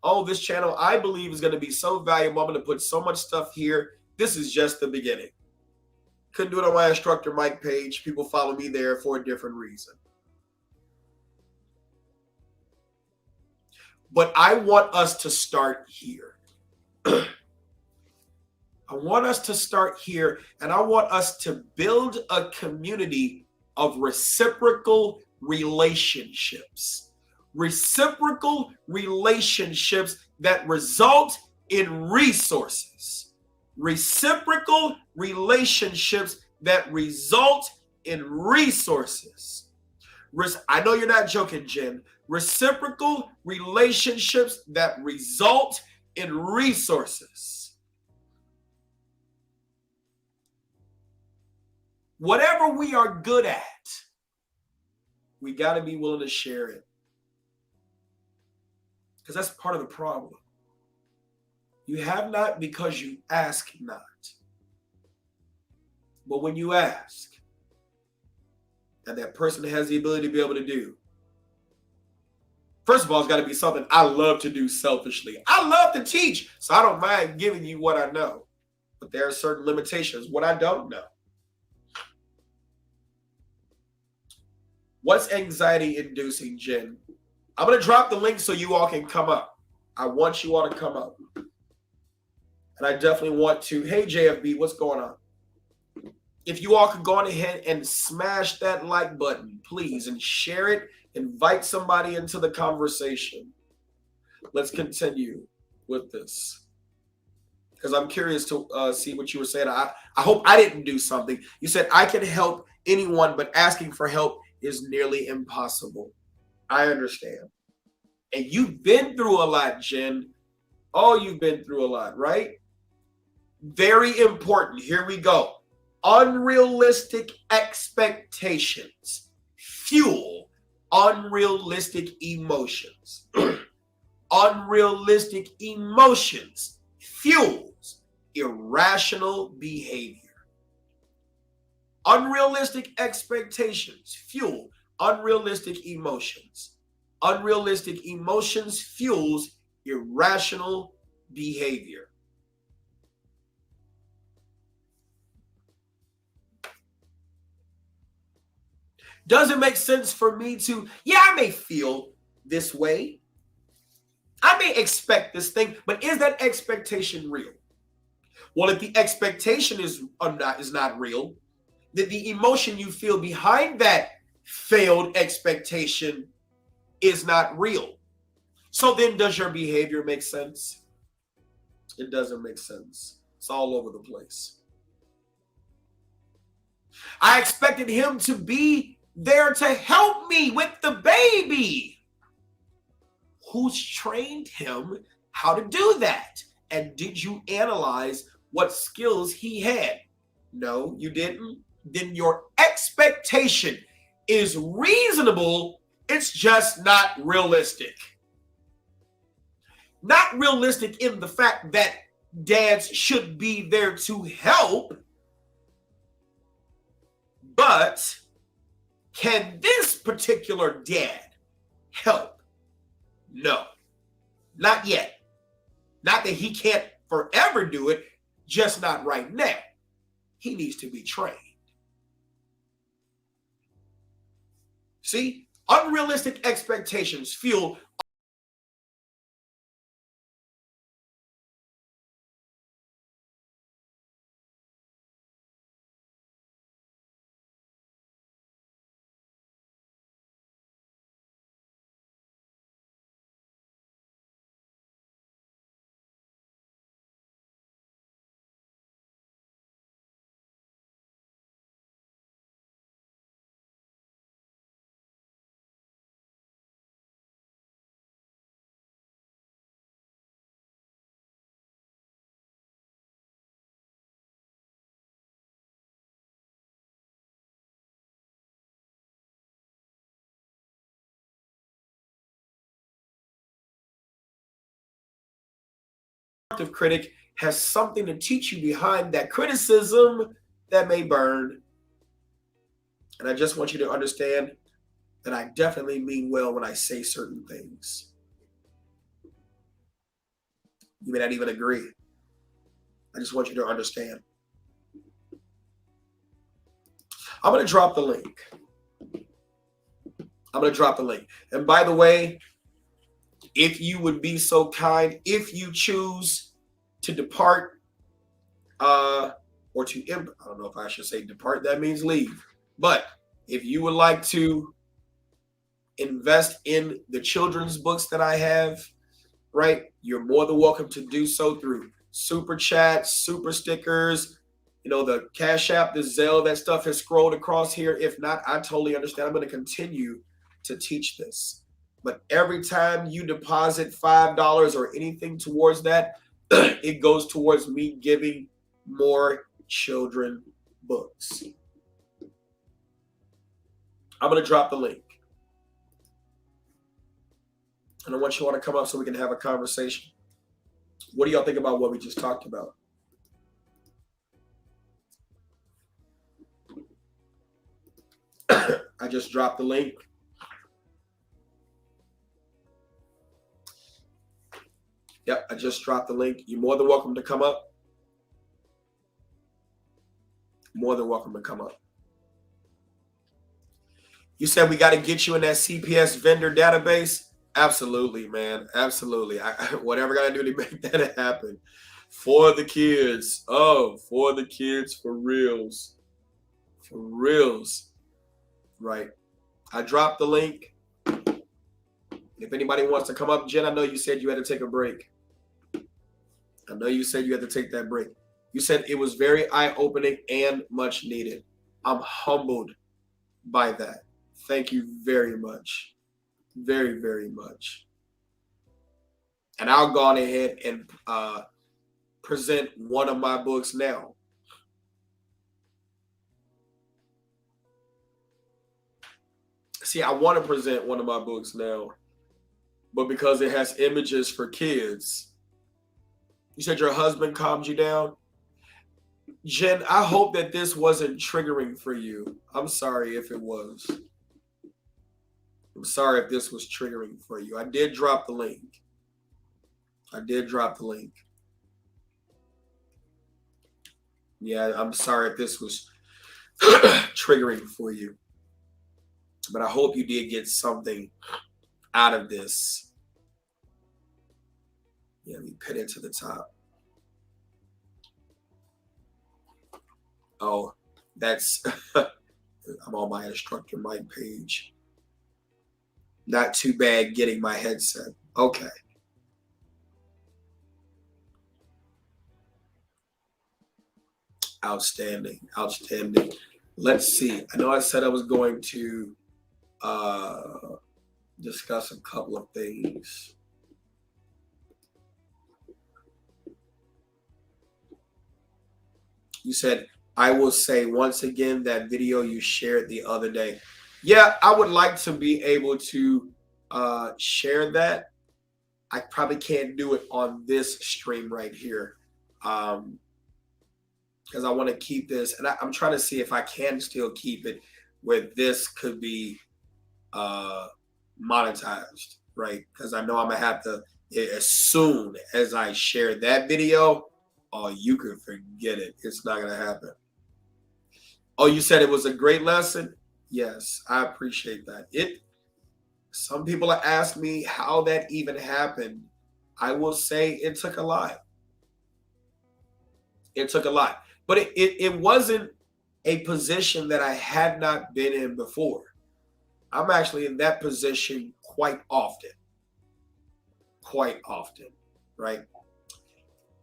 Oh, this channel, I believe, is going to be so valuable. I'm going to put so much stuff here. This is just the beginning. Couldn't do it on my instructor Mike page. People follow me there for a different reason. But I want us to start here. I want us to start here, and I want us to build a community of reciprocal relationships. Reciprocal relationships that result in resources. Reciprocal relationships that result in resources. I know you're not joking, Jen. Reciprocal relationships that result in resources. Whatever we are good at, we got to be willing to share it. Because that's part of the problem. You have not because you ask not. But when you ask, and that person has the ability to be able to do, first of all, it's got to be something I love to do selfishly. I love to teach, so I don't mind giving you what I know. But there are certain limitations, what I don't know. What's anxiety inducing, Jen? I'm going to drop the link so you all can come up. I want you all to come up. And I definitely want to, hey JFB, what's going on? If you all could go on ahead and smash that like button, please, and share it. Invite somebody into the conversation. Let's continue with this. Because I'm curious to see what you were saying. I hope I didn't do something. You said I can help anyone, but asking for help is nearly impossible. I understand. And you've been through a lot, Jen. Oh, you've been through a lot, right? Very important. Here we go. Unrealistic expectations fuel unrealistic emotions. Unrealistic emotions fuels irrational behavior. Unrealistic expectations fuel unrealistic emotions. Unrealistic emotions fuels irrational behavior. Does it make sense for me to, yeah, I may feel this way. I may expect this thing, but is that expectation real? Well, if the expectation is not real, then the emotion you feel behind that failed expectation is not real. So then does your behavior make sense? It doesn't make sense. It's all over the place. I expected him to be there to help me with the baby. Who's trained him how to do that? And did you analyze what skills he had? No, you didn't. Then your expectation is reasonable. It's just not realistic. Not realistic in the fact that dads should be there to help, but can this particular dad help? No, not yet. Not that he can't forever do it, just not right now. He needs to be trained. See, unrealistic expectations fuel critic has something to teach you behind that criticism that may burn. And I just want you to understand that I definitely mean well when I say certain things. You may not even agree. I just want you to understand. I'm going to drop the link. I'm going to drop the link. And by the way, if you would be so kind, if you choose to depart, or to, I don't know if I should say depart, that means leave. But if you would like to invest in the children's books that I have, right, you're more than welcome to do so through super chats, super stickers, the Cash App, the Zelle, that stuff has scrolled across here. If not, I totally understand. I'm going to continue to teach this. But every time you deposit $5 or anything towards that, it goes towards me giving more children books. I'm going to drop the link. And I want you all to come up so we can have a conversation. What do y'all think about what we just talked about? I just dropped the link. Yep, I just dropped the link. You're more than welcome to come up. More than welcome to come up. You said we got to get you in that CPS vendor database? Absolutely, man. Absolutely. Whatever I got to do to make that happen. For the kids. Oh, for the kids, for reals. For reals. Right. I dropped the link. If anybody wants to come up, Jen, I know you said you had to take a break. I know you said you had to take that break. You said it was very eye-opening and much needed. I'm humbled by that. Thank you very much. Very, very much. And I'll go on ahead and present one of my books now. See, I want to present one of my books now, but because it has images for kids. You said your husband calmed you down? Jen, I hope that this wasn't triggering for you. I'm sorry if it was. I'm sorry if this was triggering for you. I did drop the link. Yeah, I'm sorry if this was triggering for you. But I hope you did get something out of this. Yeah, we put it to the top. Oh, that's I'm on my instructor mic page. Not too bad getting my headset. Okay. Outstanding. Let's see. I know I said I was going to discuss a couple of things. You said, I will say once again that video you shared the other day. Yeah, I would like to be able to share that. I probably can't do it on this stream right here. Because I want to keep this, and I'm trying to see if I can still keep it where this could be monetized, right? Because I know I'm gonna have to, as soon as I share that video, oh, you can forget it. It's not gonna happen. Oh, you said it was a great lesson? Yes, I appreciate that. Some people have asked me how that even happened. I will say it took a lot. It took a lot. But it wasn't a position that I had not been in before. I'm actually in that position quite often. Right?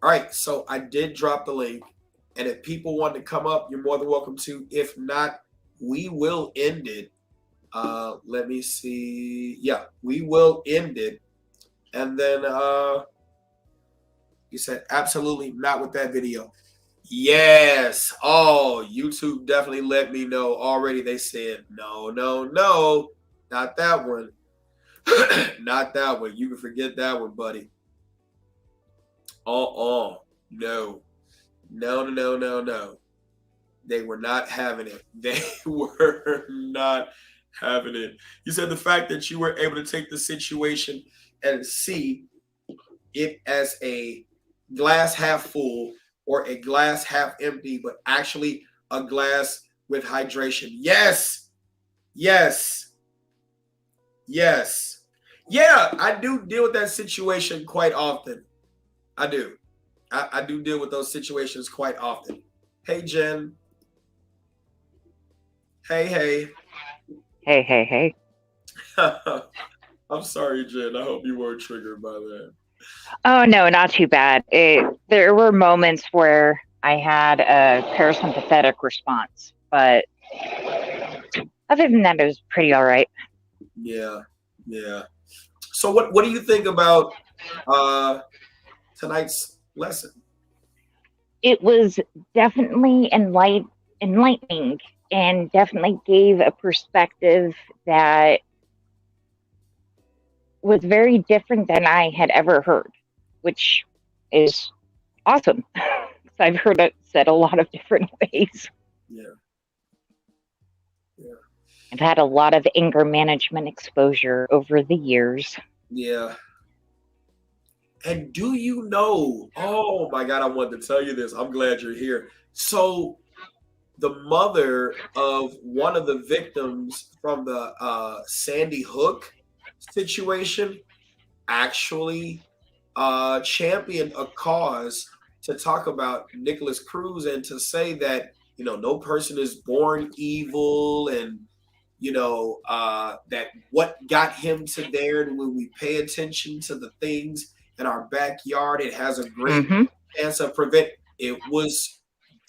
All right, so I did drop the link. And if people want to come up, you're more than welcome to. If not, we will end it. Let me see. Yeah, we will end it. And then you said absolutely not with that video. Yes. Oh, YouTube definitely let me know already. They said no, not that one. Not that one. You can forget that one, buddy. No. They were not having it. They were not having it. You said the fact that you were able to take the situation and see it as a glass half full or a glass half empty, but actually a glass with hydration. Yes. Yeah, I do deal with that situation quite often. I do. I do deal with those situations quite often. Hey, Jen. Hey. I'm sorry, Jen. I hope you weren't triggered by that. Oh, no, not too bad. There were moments where I had a parasympathetic response, but other than that, it was pretty all right. Yeah. So what do you think about tonight's lesson? It was definitely enlightening and definitely gave a perspective that was very different than I had ever heard, which is awesome. I've heard it said a lot of different ways. Yeah. I've had a lot of anger management exposure over the years. Yeah. And do you know? Oh my God, I wanted to tell you this. I'm glad you're here. So, the mother of one of the victims from the Sandy Hook situation actually championed a cause to talk about Nicholas Cruz and to say that, no person is born evil, and that what got him to there, and when we pay attention to the things in our backyard, it has a great chance of prevent. It was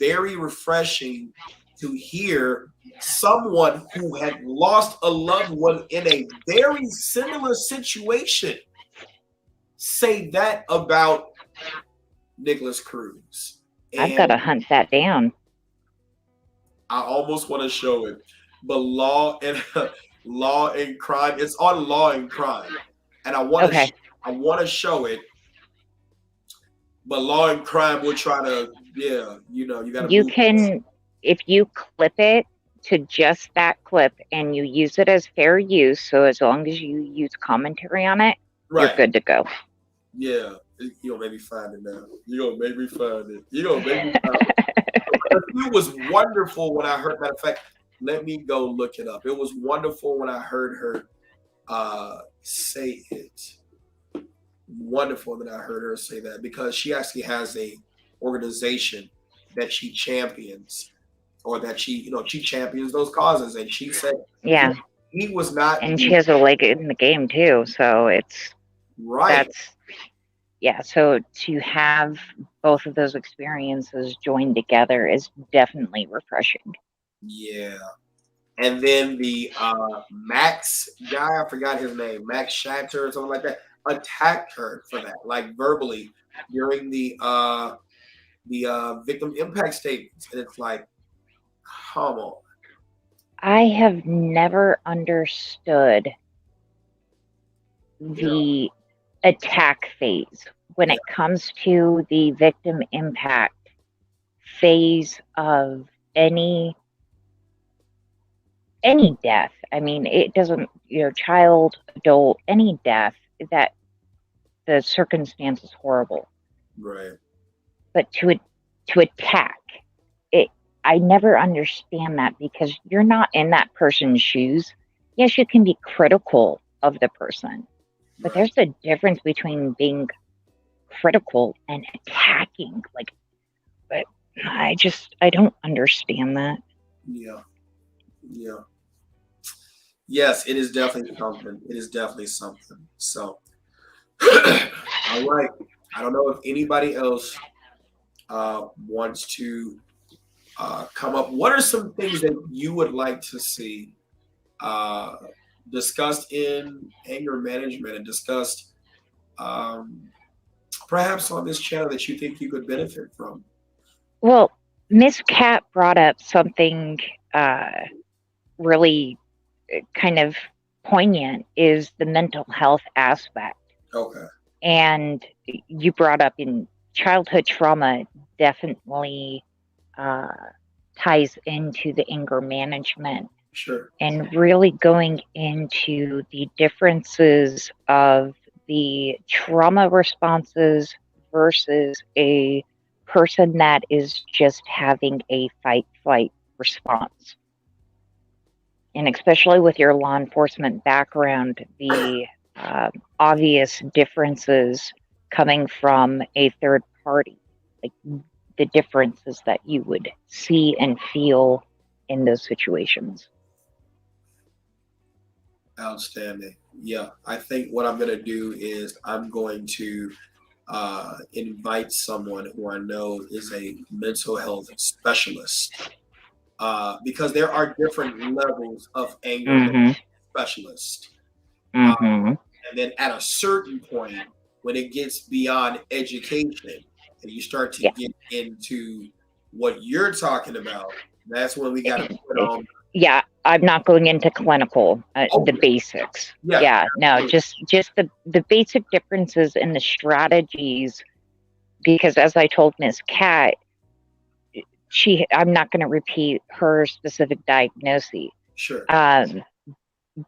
very refreshing to hear someone who had lost a loved one in a very similar situation say that about Nicholas Cruz. And I've got to hunt that down. I almost want to show it, but Law and Crime. It's on Law and Crime, and I want to show it. But Law and Crime will try to. Yeah, you got to. You can, if you clip it, to just that clip and you use it as fair use, so as long as you use commentary on it, you're Right. good to go. Yeah. You gonna make me find it now. You gonna make me find it. You gonna make me find it. It was wonderful when I heard. Matter of fact, let me go look it up. It was wonderful when I heard her say it. Wonderful that I heard her say that, because she actually has a organization that she champions, or that she champions those causes, and she said Yeah. he was not And she has a leg in the game too, so right. that's yeah. So to have both of those experiences joined together is definitely refreshing. Yeah. And then the Max guy, I forgot his name, Max Shatter or something like that, attacked her for that, like verbally, during the victim impact statements. And it's like, come on. I have never understood You know, the attack phase when yeah, it comes to the victim impact phase of any death. I mean, it doesn't, child, adult, any death, that the circumstance is horrible. right. But to attack it, I never understand that, because you're not in that person's shoes. Yes, you can be critical of the person, but Right. there's a difference between being critical and attacking. Like, but I don't understand that. Yeah. Yeah. Yes, it is definitely something. It is definitely something. So, all right. I don't know if anybody else wants to come up. What are some things that you would like to see uh, discussed in anger management, and discussed um, perhaps on this channel, that you think you could benefit from? Well, Miss Cat brought up something really kind of poignant, is the mental health aspect. Okay. And you brought up in childhood trauma definitely uh, ties into the anger management, Sure. and really going into the differences of the trauma responses versus a person that is just having a fight flight response. And especially with your law enforcement background, the obvious differences coming from a third party, like the differences that you would see and feel in those situations. Outstanding. Yeah, I think what I'm going to do is I'm going to invite someone who I know is a mental health specialist, because there are different levels of anger Mm-hmm. specialist. Uh, Mm-hmm. and then at a certain point, when it gets beyond education and you start to Yeah. get into what you're talking about, that's when we got to put on. Yeah, I'm not going into clinical, Oh, the basics. yeah, Yeah, no, absolutely. just the basic differences in the strategies. Because as I told Miss Cat, I'm not going to repeat her specific diagnosis. Sure.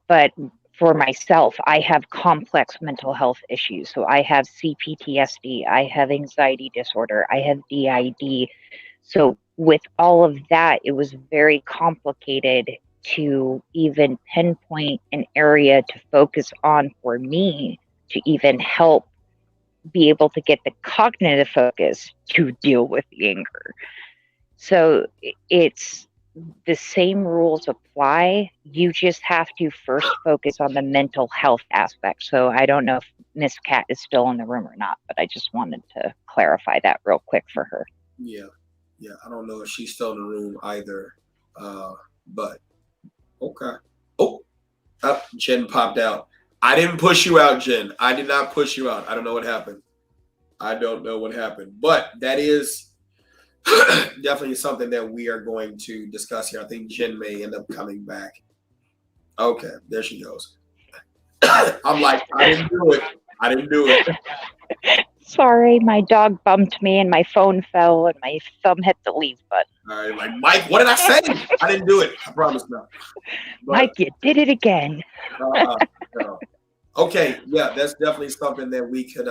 But for myself, I have complex mental health issues. So I have CPTSD, I have anxiety disorder, I have DID. So with all of that, it was very complicated to even pinpoint an area to focus on for me to even help be able to get the cognitive focus to deal with the anger. So it's the same rules apply. You just have to first focus on the mental health aspect. So I don't know if Miss Cat is still in the room or not, but I just wanted to clarify that real quick for her. Yeah. Yeah. I don't know if she's still in the room either. But okay. Oh, Jen popped out. I didn't push you out, Jen. I did not push you out. I don't know what happened. I don't know what happened. But that is definitely something that we are going to discuss here. I think Jen may end up coming back. Okay, there she goes. I'm like, I didn't do it. I didn't do it. Sorry, my dog bumped me and my phone fell and my thumb hit the leave button. All right, like Mike, what did I say? I didn't do it. I promise not. But Mike, you did it again. no. Okay, yeah, that's definitely something that we could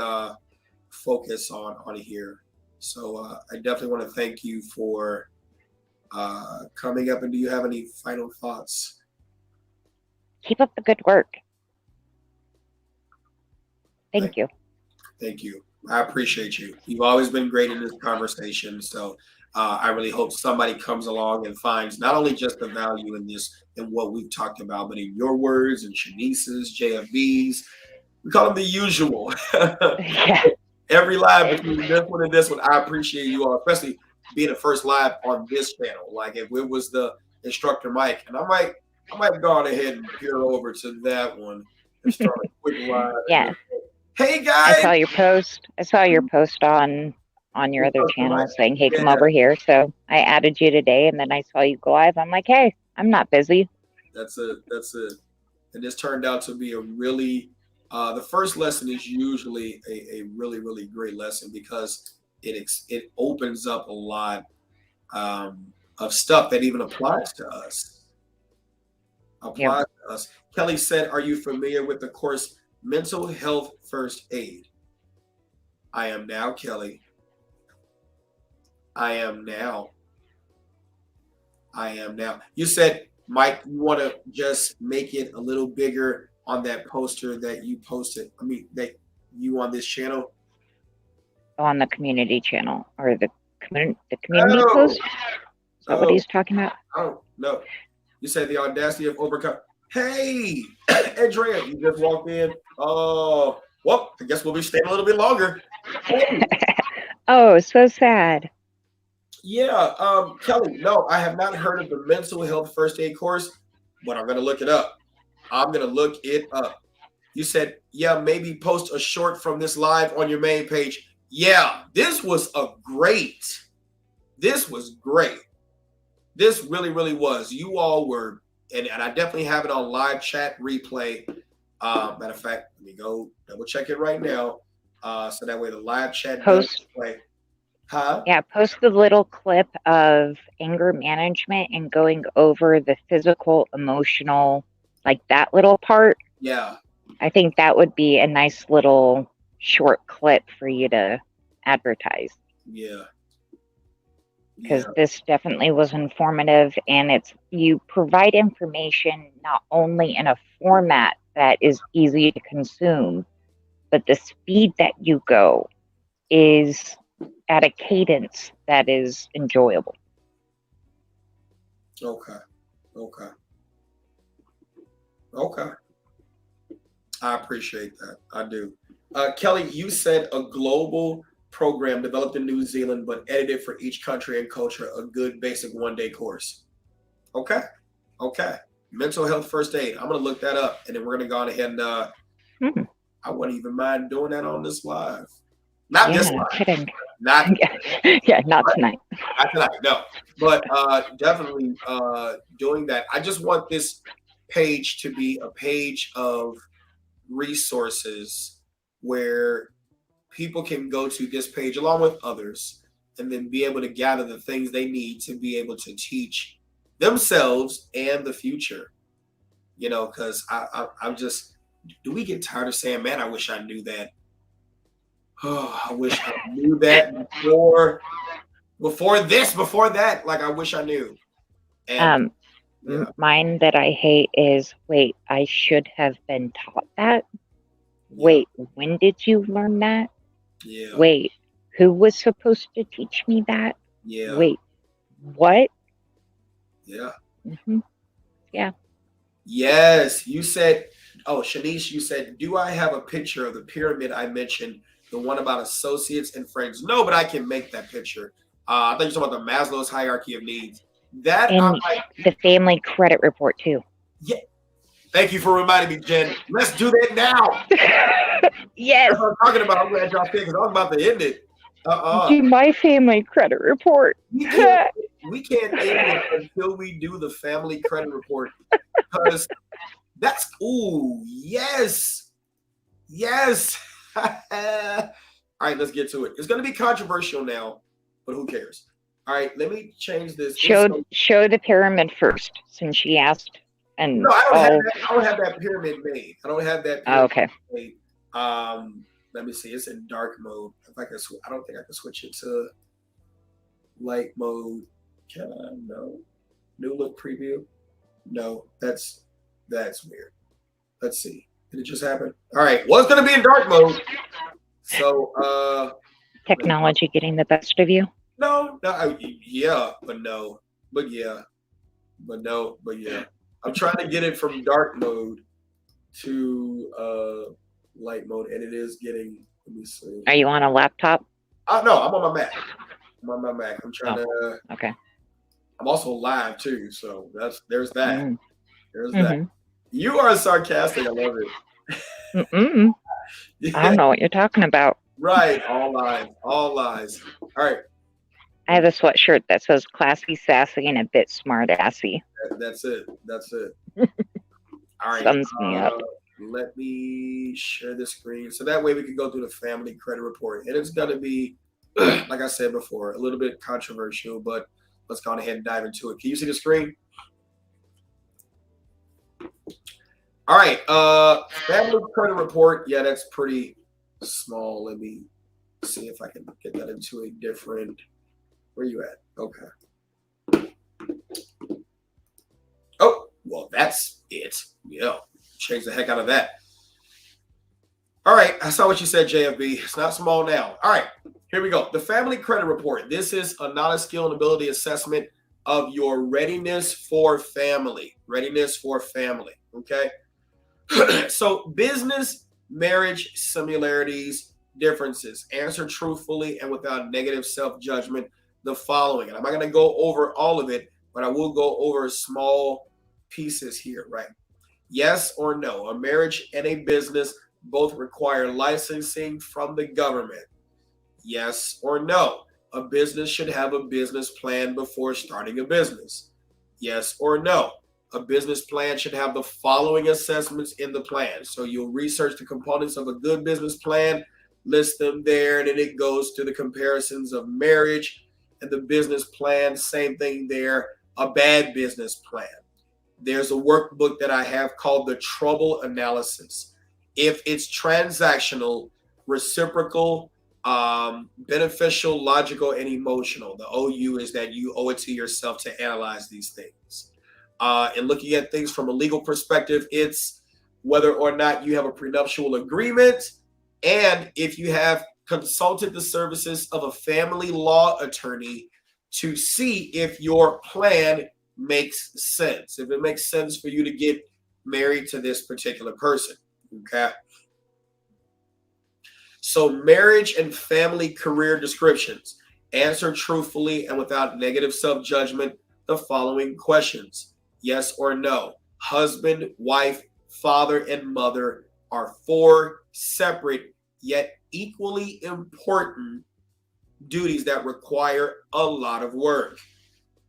focus on here. So I definitely want to thank you for coming up. And do you have any final thoughts? Keep up the good work. Thank you. Thank you. I appreciate you. You've always been great in this conversation. So I really hope somebody comes along and finds not only just the value in this and what we've talked about, but in your words and Shanice's, JFB's. We call them the usual. Yeah. Every live between this one and this one, I appreciate you all, especially being the first live on this channel. Like if it was the instructor Mike, and I might go on ahead and peer over to that one and start a quick live. Yeah. Hey guys, I saw your post. I saw your post on your other channel saying, "Hey, come over here." So I added you today, and then I saw you go live. I'm like, "Hey, I'm not busy." That's it. And this turned out to be a really. The first lesson is usually a really really great lesson because it opens up a lot of stuff that even applies to us. To us. Kelly said, "Are you familiar with the course Mental Health First Aid?" I am now, Kelly. I am now. You said, Mike, you want to just make it a little bigger on that poster that you posted. I mean, that you on this channel? On the community channel or the community post? Is that what he's talking about? Oh, no. You said the audacity of overcome. Hey, Andrea, you just walked in. Oh, well, I guess we'll be staying a little bit longer. Hey. Oh, so sad. Yeah, Kelly, no, I have not heard of the mental health first aid course, but I'm going to look it up. You said, yeah, maybe post a short from this live on your main page. Yeah, this was great. This really, really was. You all were, and I definitely have it on live chat replay. Matter of fact, let me go double check it right now. So that way the live chat does play. Huh? Yeah, post the little clip of anger management and going over the physical, emotional, like that little part. Yeah. I think that would be a nice little short clip for you to advertise. Yeah. Because this definitely was informative, and you provide information not only in a format that is easy to consume, but the speed that you go is at a cadence that is enjoyable. Okay. I appreciate that. I do. Kelly, you said a global program developed in New Zealand but edited for each country and culture, a good basic one-day course. Okay. Mental health first aid. I'm going to look that up, and then we're going to go on ahead and I wouldn't even mind doing that on this live. Not this live. Kidding. Not tonight. Not tonight, no. But definitely doing that. I just want this page to be a page of resources where people can go to this page along with others and then be able to gather the things they need to be able to teach themselves and the future. You know, because I'm just, do we get tired of saying, man, I wish I knew that? Oh, I wish I knew that before that. Like, I wish I knew. And mine that I hate is, wait, I should have been taught that. Wait, when did you learn that? Yeah. Wait, who was supposed to teach me that? Yeah. Wait, what? Yeah. Mm-hmm. Yeah. Yes. You said, Shanice, you said, do I have a picture of the pyramid I mentioned, the one about associates and friends? No, but I can make that picture. I thought you were talking about the Maslow's hierarchy of needs. And the family credit report too. Yeah. Thank you for reminding me, Jen. Let's do that now. Yes. That's what I'm talking about. I'm glad y'all said, because I was about to end it. Do my family credit report. We can't end it until we do the family credit report, because yes. All right, let's get to it. It's going to be controversial now, but who cares? All right, let me change this. Show the pyramid first, since she asked. And no, I don't have that. I don't have that pyramid made. I don't have that pyramid okay. made. Let me see. It's in dark mode. If I can, I don't think I can switch it to light mode. Can I? No. New look preview. No, that's weird. Let's see. Did it just happen? All right. Well, it's gonna be in dark mode. So technology getting the best of you? No, yeah, but no. But yeah. But no, but yeah. I'm trying to get it from dark mode to light mode, and it is getting, let me see. Are you on a laptop? No, I'm on my Mac. I'm on my Mac. I'm trying to okay. I'm also live too, so there's that. Mm. There's that. You are sarcastic. I love it. Yeah. I don't know what you're talking about. Right. All lies. All lies. All right. I have a sweatshirt that says classy, sassy, and a bit smart-assy. That's it. That's it. All right. Sums me up. Let me share the screen so that way we can go through the family credit report. And it's going to be, like I said before, a little bit controversial, but let's go ahead and dive into it. Can you see the screen? All right. Family credit report. Yeah, that's pretty small. Let me see if I can get that into a different. Where you at? Okay. Oh, well, that's it. Yeah. Change the heck out of that. All right. I saw what you said, JFB. It's not small now. All right. Here we go. The family credit report. This is a knowledge, skill, and ability assessment of your readiness for family. Readiness for family. Okay. So business, marriage, similarities, differences. Answer truthfully and without negative self-judgment the following. And I'm not going to go over all of it, but I will go over small pieces here, right? Yes or no? A marriage and a business both require licensing from the government. Yes or no? A business should have a business plan before starting a business. Yes or no? A business plan should have the following assessments in the plan. So you'll research the components of a good business plan, list them there, and then it goes to the comparisons of marriage and the business plan. Same thing there, a bad business plan. There's a workbook that I have called the trouble analysis. If it's transactional, reciprocal, beneficial, logical, and emotional, the OU is that you owe it to yourself to analyze these things. And looking at things from a legal perspective, it's whether or not you have a prenuptial agreement and if you have consulted the services of a family law attorney to see if your plan makes sense, if it makes sense for you to get married to this particular person. Okay. So marriage and family career descriptions. Answer truthfully and without negative self-judgment the following questions. Yes or no? Husband, wife, father, and mother are four separate yet equally important duties that require a lot of work.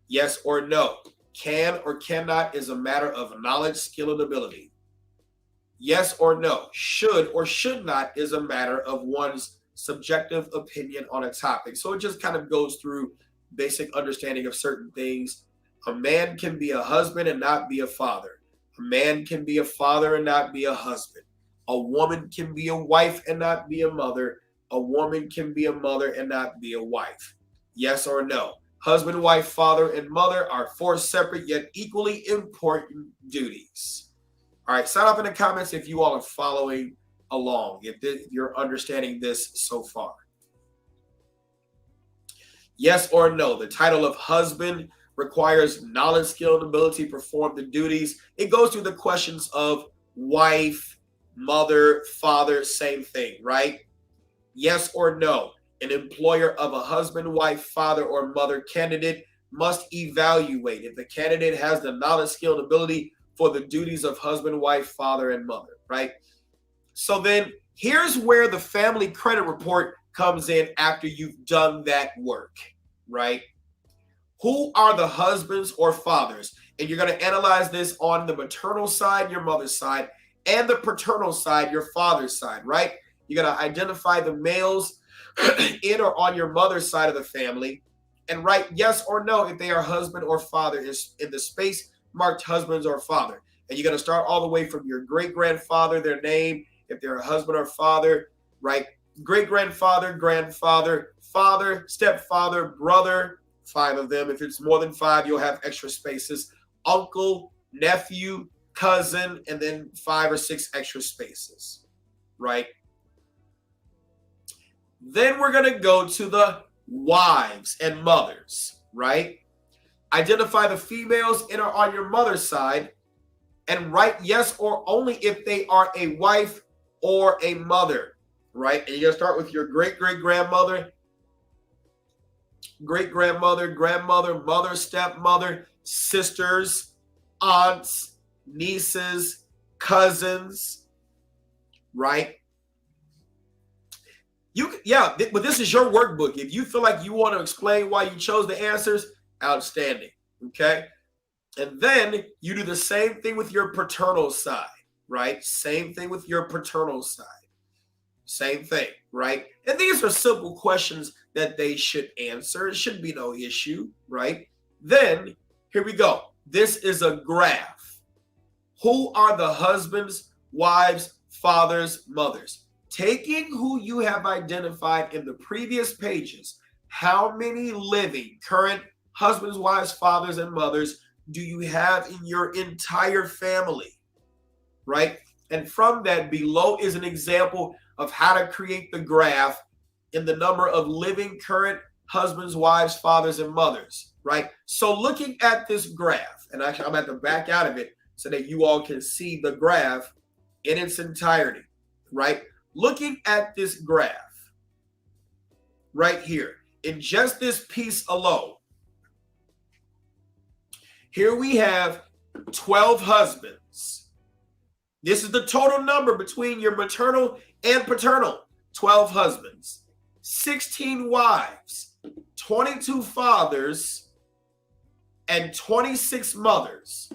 Yes or no? Can or cannot is a matter of knowledge, skill, and ability. Yes or no? Should or should not is a matter of one's subjective opinion on a topic. So it just kind of goes through basic understanding of certain things. A man can be a husband and not be a father. A man can be a father and not be a husband. A woman can be a wife and not be a mother. A woman can be a mother and not be a wife. Yes or no? Husband, wife, father, and mother are four separate yet equally important duties. All right, sign up in the comments if you all are following along, if you're understanding this so far. Yes or no? The title of husband requires knowledge, skill, and ability to perform the duties. It goes through the questions of wife, mother, father, same thing, right? Yes or no? An employer of a husband, wife, father, or mother candidate must evaluate if the candidate has the knowledge, skill, and ability for the duties of husband, wife, father, and mother, right? So then here's where the family credit report comes in after you've done that work, right? Who are the husbands or fathers? And you're going to analyze this on the maternal side, your mother's side, and the paternal side, your father's side, right? You're going to identify the males in or on your mother's side of the family, and write yes or no if they are husband or father in the space marked husbands or father. And you're going to start all the way from your great-grandfather, their name, if they're a husband or father, right? Great-grandfather, grandfather, father, stepfather, brother, 5 of them. If it's more than 5, you'll have extra spaces. Uncle, nephew, cousin, and then 5 or 6 extra spaces, right? Then we're going to go to the wives and mothers, right? Identify the females in or on your mother's side and write yes or only if they are a wife or a mother, right? And you're going to start with your great-great-grandmother, great-grandmother, grandmother, mother, stepmother, sisters, aunts, nieces, cousins, right? But this is your workbook. If you feel like you want to explain why you chose the answers, outstanding, okay? And then you do the same thing with your paternal side, right? Same thing with your paternal side. Same thing, right? And these are simple questions that they should answer. It should be no issue, right? Then, here we go. This is a graph. Who are the husbands, wives, fathers, mothers? Taking who you have identified in the previous pages, how many living, current husbands, wives, fathers, and mothers do you have in your entire family, right? And from that, below is an example of how to create the graph in the number of living, current husbands, wives, fathers, and mothers, right? So looking at this graph, and actually I'm at the back out of it so that you all can see the graph in its entirety, right? Looking at this graph right here, in just this piece alone, here we have 12 husbands. This is the total number between your maternal and paternal, 12 husbands, 16 wives, 22 fathers, and 26 mothers.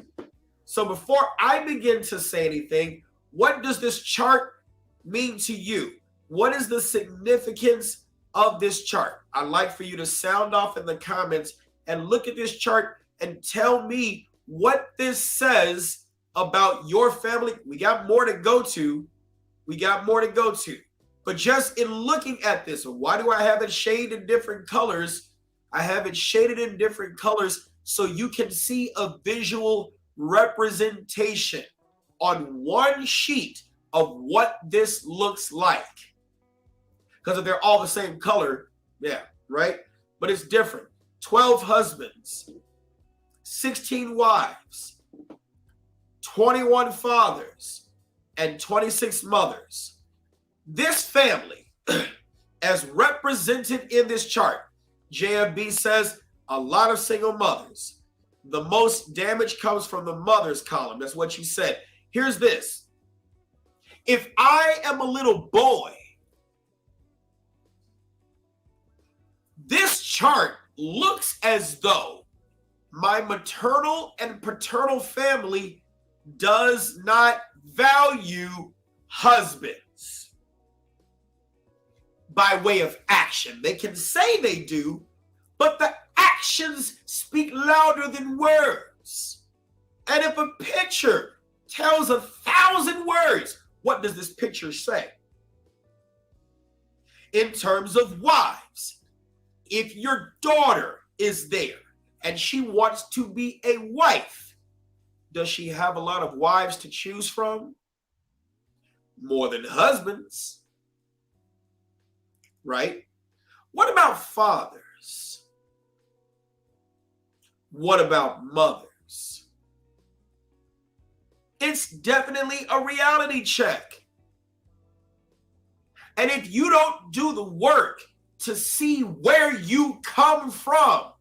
So before I begin to say anything, what does this chart mean to you? What is the significance of this chart? I'd like for you to sound off in the comments and look at this chart and tell me what this says about your family. We got more to go to. But just in looking at this, why do I have it shaded in different colors? I have it shaded in different colors so you can see a visual representation on one sheet of what this looks like. Because if they're all the same color, yeah, right? But it's different. 12 husbands, 16 wives, 21 fathers, and 26 mothers. This family, as represented in this chart, JFB says a lot of single mothers. The most damage comes from the mothers column. That's what you said. Here's this. If I am a little boy, this chart looks as though my maternal and paternal family does not value husbands by way of action. They can say they do, but the actions speak louder than words. And if a picture tells 1,000 words, what does this picture say? In terms of wives, if your daughter is there and she wants to be a wife, does she have a lot of wives to choose from? More than husbands, right? What about fathers? What about mothers? It's definitely a reality check. And if you don't do the work to see where you come from,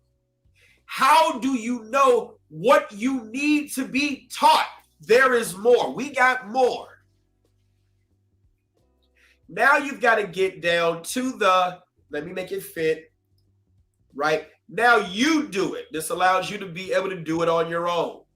how do you know what you need to be taught? There is more. We got more. Now you've got to get down to the, let me make it fit, right? Now you do it. This allows you to be able to do it on your own, all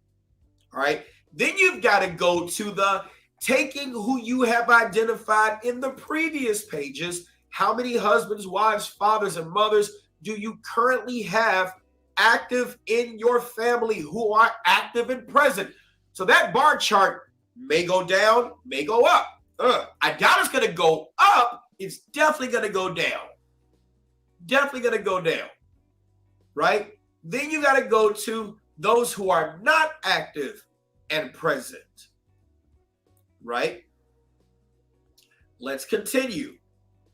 right? Then you've got to go to the taking who you have identified in the previous pages How many husbands, wives, fathers, and mothers do you currently have active in your family who are active and present? So that bar chart may go down, may go up. I doubt it's going to go up. It's definitely going to go down. Definitely going to go down. Right? Then you got to go to those who are not active and present. Right? Let's continue.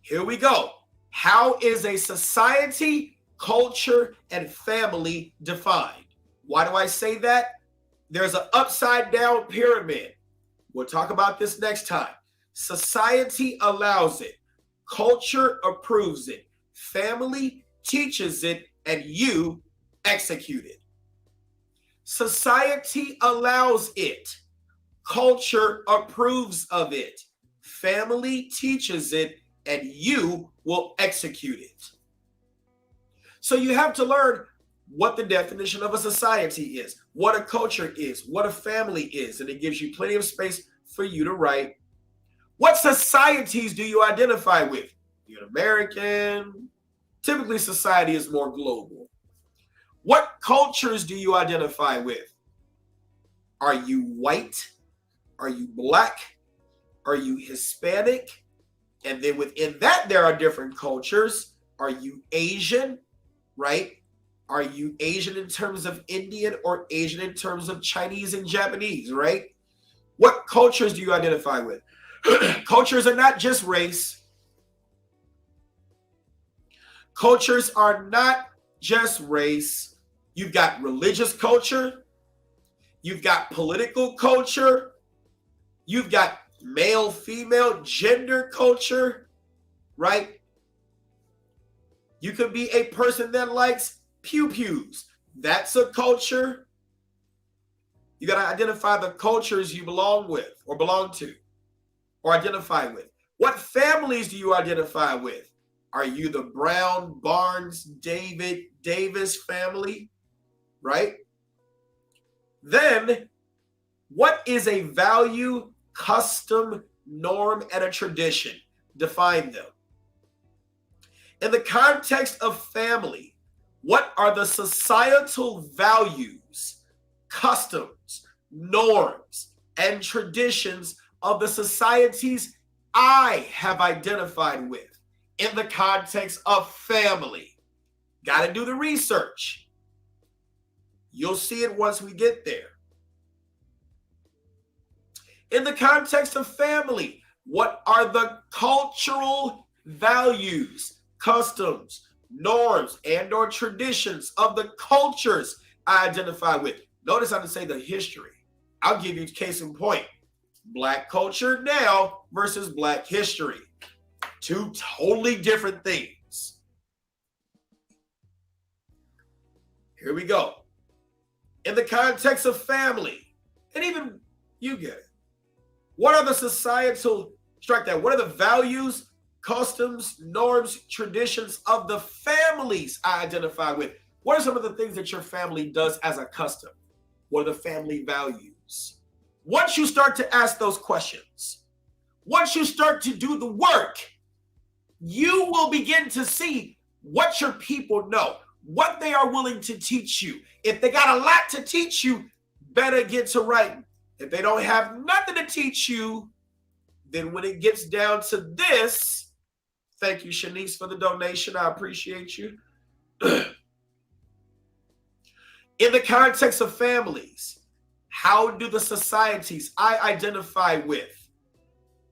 Here we go. How is a society, culture, and family defined? Why do I say that? There's an upside down pyramid. We'll talk about this next time. Society allows it. Culture approves it. Family teaches it, and you execute it. Society allows it. Culture approves of it. Family teaches it, and you will execute it. So you have to learn what the definition of a society is, what a culture is, what a family is, and it gives you plenty of space for you to write. What societies do you identify with? You're an American. Typically, society is more global. What cultures do you identify with? Are you white? Are you black? Are you Hispanic? And then within that, there are different cultures. Are you Asian, right? Are you Asian in terms of Indian or Asian in terms of Chinese and Japanese, right? What cultures do you identify with? Cultures are not just race. Cultures are not just race. You've got religious culture. You've got political culture. You've got male, female, gender culture, right? You could be a person that likes pew-pews. That's a culture. You got to identify the cultures you belong with or belong to or identify with. What families do you identify with? Are you the Brown, Barnes, David, Davis family, right? Then, what is a value, custom, norm, and a tradition? Define them. In the context of family, what are the societal values, customs, norms, and traditions of the societies I have identified with in the context of family? Got to do the research. You'll see it once we get there. In the context of family, what are the cultural values, customs, norms, and or traditions of the cultures I identify with? Notice I didn't say the history. I'll give you a case in point. Black culture now versus Black history. Two totally different things. Here we go. In the context of family, and even you get it. What are the societal, strike that, what are the values, customs, norms, traditions of the families I identify with? What are some of the things that your family does as a custom? What are the family values? Once you start to ask those questions, once you start to do the work, you will begin to see what your people know, what they are willing to teach you. If they got a lot to teach you, better get to writing. If they don't have nothing to teach you, then when it gets down to this, thank you, Shanice, for the donation. I appreciate you. In the context of families, how do the societies I identify with,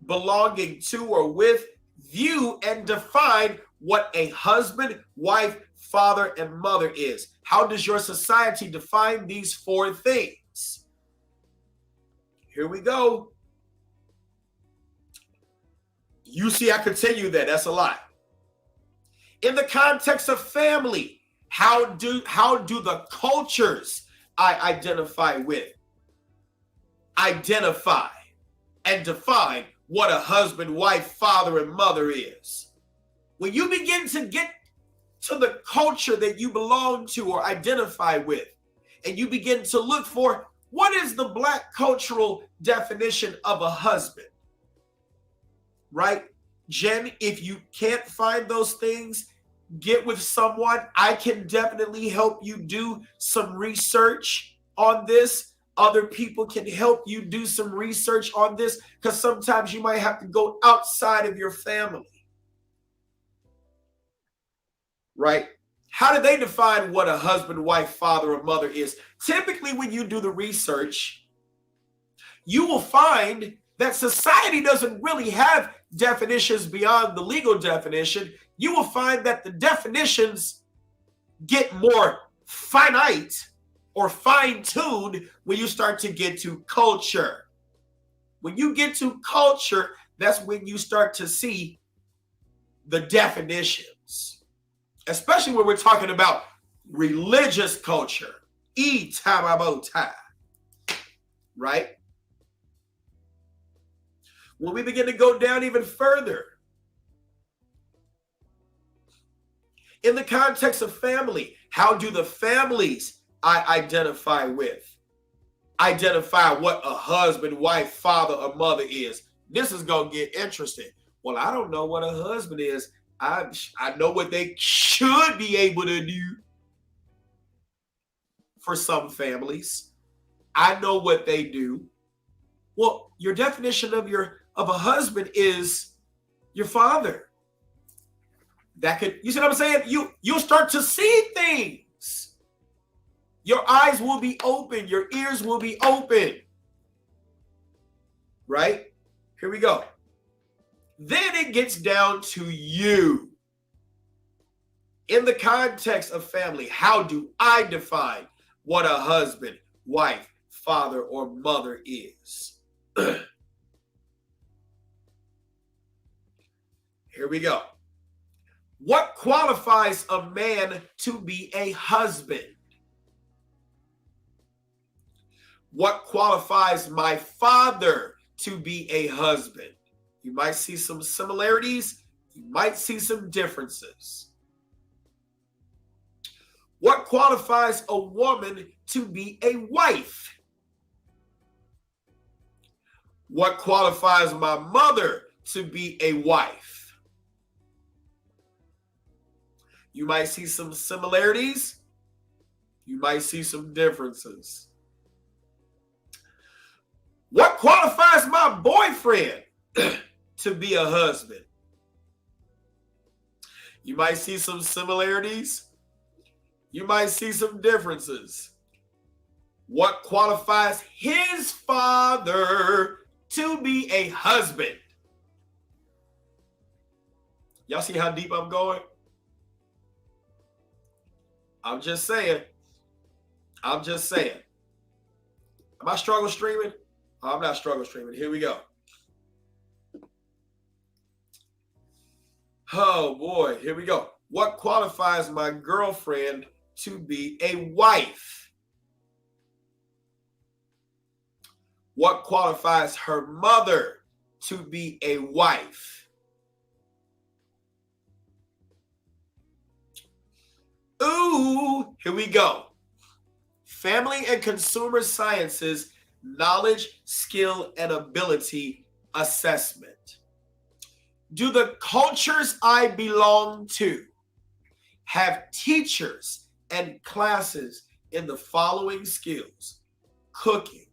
belonging to or with, view and define what a husband, wife, father, and mother is? How does your society define these four things? Here we go. You see, I continue that. That's a lot. In the context of family, how do the cultures I identify with identify and define what a husband, wife, father, and mother is? When you begin to get to the culture that you belong to or identify with, and you begin to look for what is the Black cultural definition of a husband, right? Jen, if you can't find those things, get with someone. I can definitely help you do some research on this. Other people can help you do some research on this because sometimes you might have to go outside of your family. Right? How do they define what a husband, wife, father, or mother is? Typically, when you do the research, you will find that society doesn't really have definitions beyond the legal definition. You will find that the definitions get more finite or fine-tuned when you start to get to culture. When you get to culture, that's when you start to see the definitions, especially when we're talking about religious culture. Right? When we begin to go down even further, in the context of family, how do the families I identify with identify what a husband, wife, father, or mother is? This is going to get interesting. Well, I don't know what a husband is. I know what they should be able to do for some families. I know what they do. Well, your definition of a husband is your father. That could, you see what I'm saying? You'll start to see things. Your eyes will be open. Your ears will be open. Right? Here we go. Then it gets down to you. In the context of family, how do I define what a husband, wife, father, or mother is? Here we go. What qualifies a man to be a husband? What qualifies my father to be a husband? You might see some similarities. You might see some differences. What qualifies a woman to be a wife? What qualifies my mother to be a wife? You might see some similarities. You might see some differences. What qualifies my boyfriend to be a husband? You might see some similarities. You might see some differences. What qualifies his father to be a husband? Y'all see how deep I'm going? I'm just saying. I'm just saying. Am I struggle streaming? I'm not struggle streaming. Here we go. Oh boy, here we go. What qualifies my girlfriend to be a wife? What qualifies her mother to be a wife? Ooh, here we go. Family and Consumer Sciences Knowledge, Skill, and Ability Assessment. Do the cultures I belong to have teachers and classes in the following skills: cooking,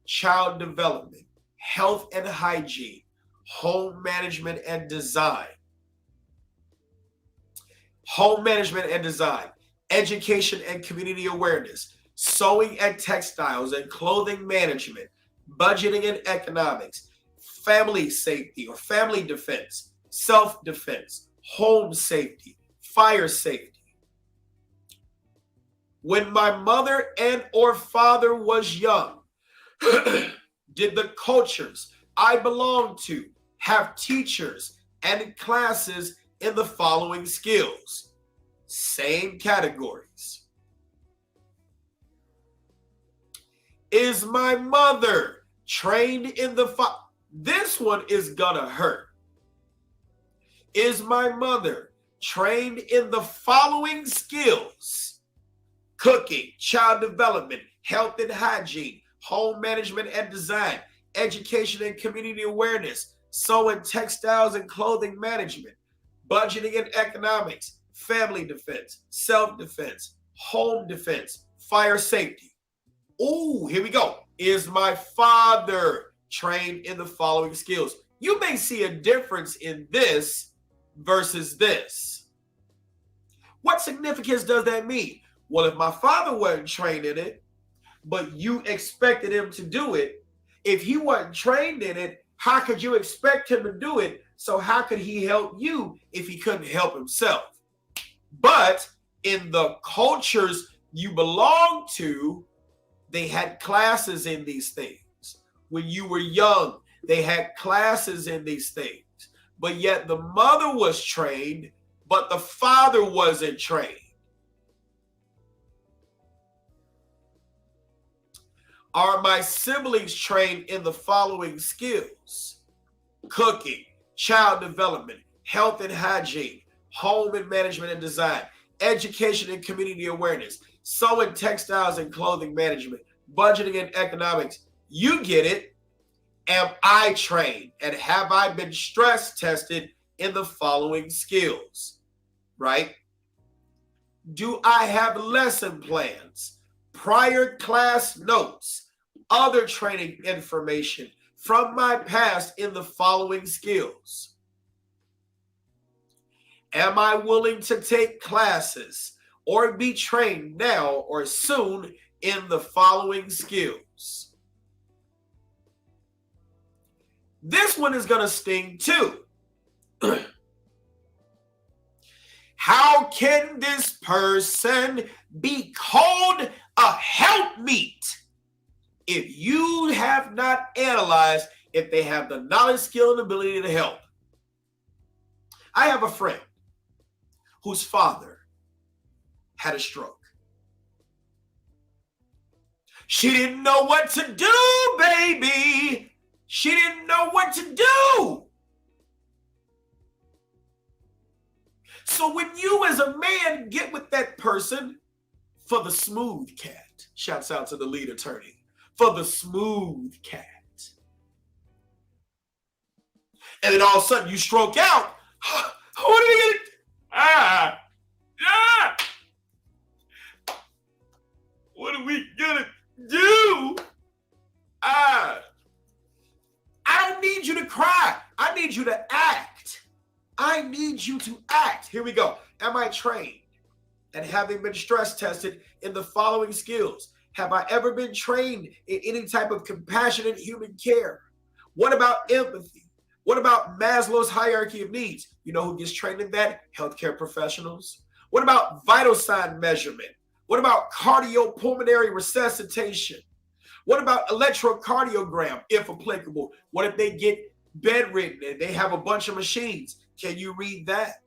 child development, health and hygiene, home management and design, education and community awareness, sewing and textiles and clothing management, budgeting and economics, family safety or family defense, self-defense, home safety, fire safety. When my mother and or father was young, did the cultures I belong to have teachers and classes in the following skills? Same categories. Is my mother trained in the this one is gonna hurt. Is my mother trained in the following skills: cooking, child development, health and hygiene, home management and design, education and community awareness, sewing, textiles and clothing management, budgeting and economics, family defense, self-defense, home defense, fire safety. Ooh, here we go. Is my father trained in the following skills? You may see a difference in this versus this. What significance does that mean? Well, if my father wasn't trained in it, but you expected him to do it, if he wasn't trained in it, how could you expect him to do it? So how could he help you if he couldn't help himself? But in the cultures you belong to, they had classes in these things. When you were young, they had classes in these things. But yet the mother was trained, but the father wasn't trained. Are my siblings trained in the following skills? Cooking, child development, health and hygiene, home and management and design, education and community awareness, sewing, textiles and clothing management, budgeting and economics. You get it. Am I trained and have I been stress tested in the following skills? Right? Do I have lesson plans, prior class notes, other training information from my past in the following skills? Am I willing to take classes or be trained now or soon in the following skills? This one is going to sting too. How can this person be called a helpmeet if you have not analyzed if they have the knowledge, skill, and ability to help? I have a friend whose father had a stroke. She didn't know what to do, baby. She didn't know what to do. So when you as a man get with that person for the smooth cat, shouts out to the lead attorney, for the smooth cat. And then all of a sudden you stroke out. What are we going to What are we going to do? I don't need you to cry. I need you to act. I need you to act. Here we go. Am I trained and having been stress tested in the following skills? Have I ever been trained in any type of compassionate human care? What about empathy? What about Maslow's hierarchy of needs? You know who gets trained in that? Healthcare professionals. What about vital sign measurement? What about cardiopulmonary resuscitation? What about electrocardiogram, if applicable? What if they get bedridden and they have a bunch of machines? Can you read that?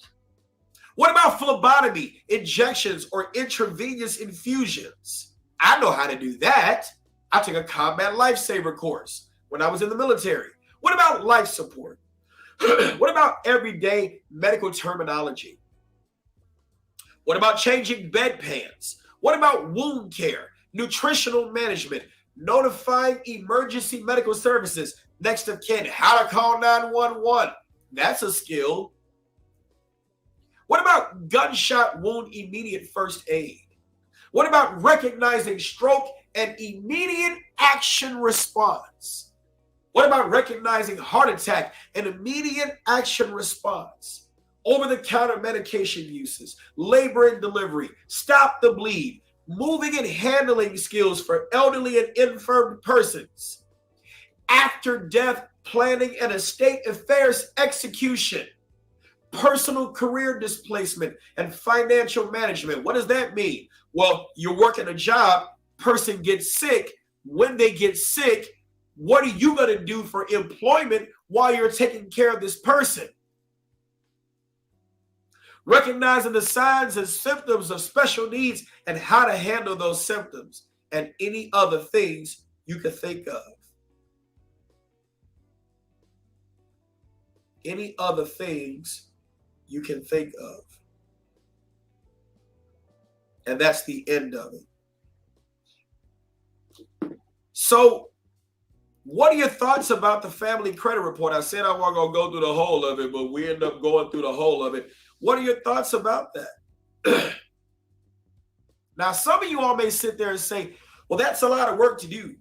What about phlebotomy, injections, or intravenous infusions? I know how to do that. I took a combat lifesaver course when I was in the military. What about life support? What about everyday medical terminology? What about changing bedpans? What about wound care, nutritional management, notifying emergency medical services, next of kin, how to call 911? That's a skill. What about gunshot wound immediate first aid? What about recognizing stroke and immediate action response? What about recognizing heart attack and immediate action response? Over-the-counter medication uses, labor and delivery, stop the bleed, moving and handling skills for elderly and infirm persons, after death planning and estate affairs execution, personal career displacement, and financial management. What does that mean? Well, you're working a job, person gets sick. When they get sick, what are you going to do for employment while you're taking care of this person? Recognizing the signs and symptoms of special needs and how to handle those symptoms and any other things you could think of. Any other things you can think of. And that's the end of it. So What are your thoughts about the family credit report? I said I wasn't going to go through the whole of it, but we end up going through the whole of it. What are your thoughts about that? Now, some of you all may sit there and say, well, that's a lot of work to do.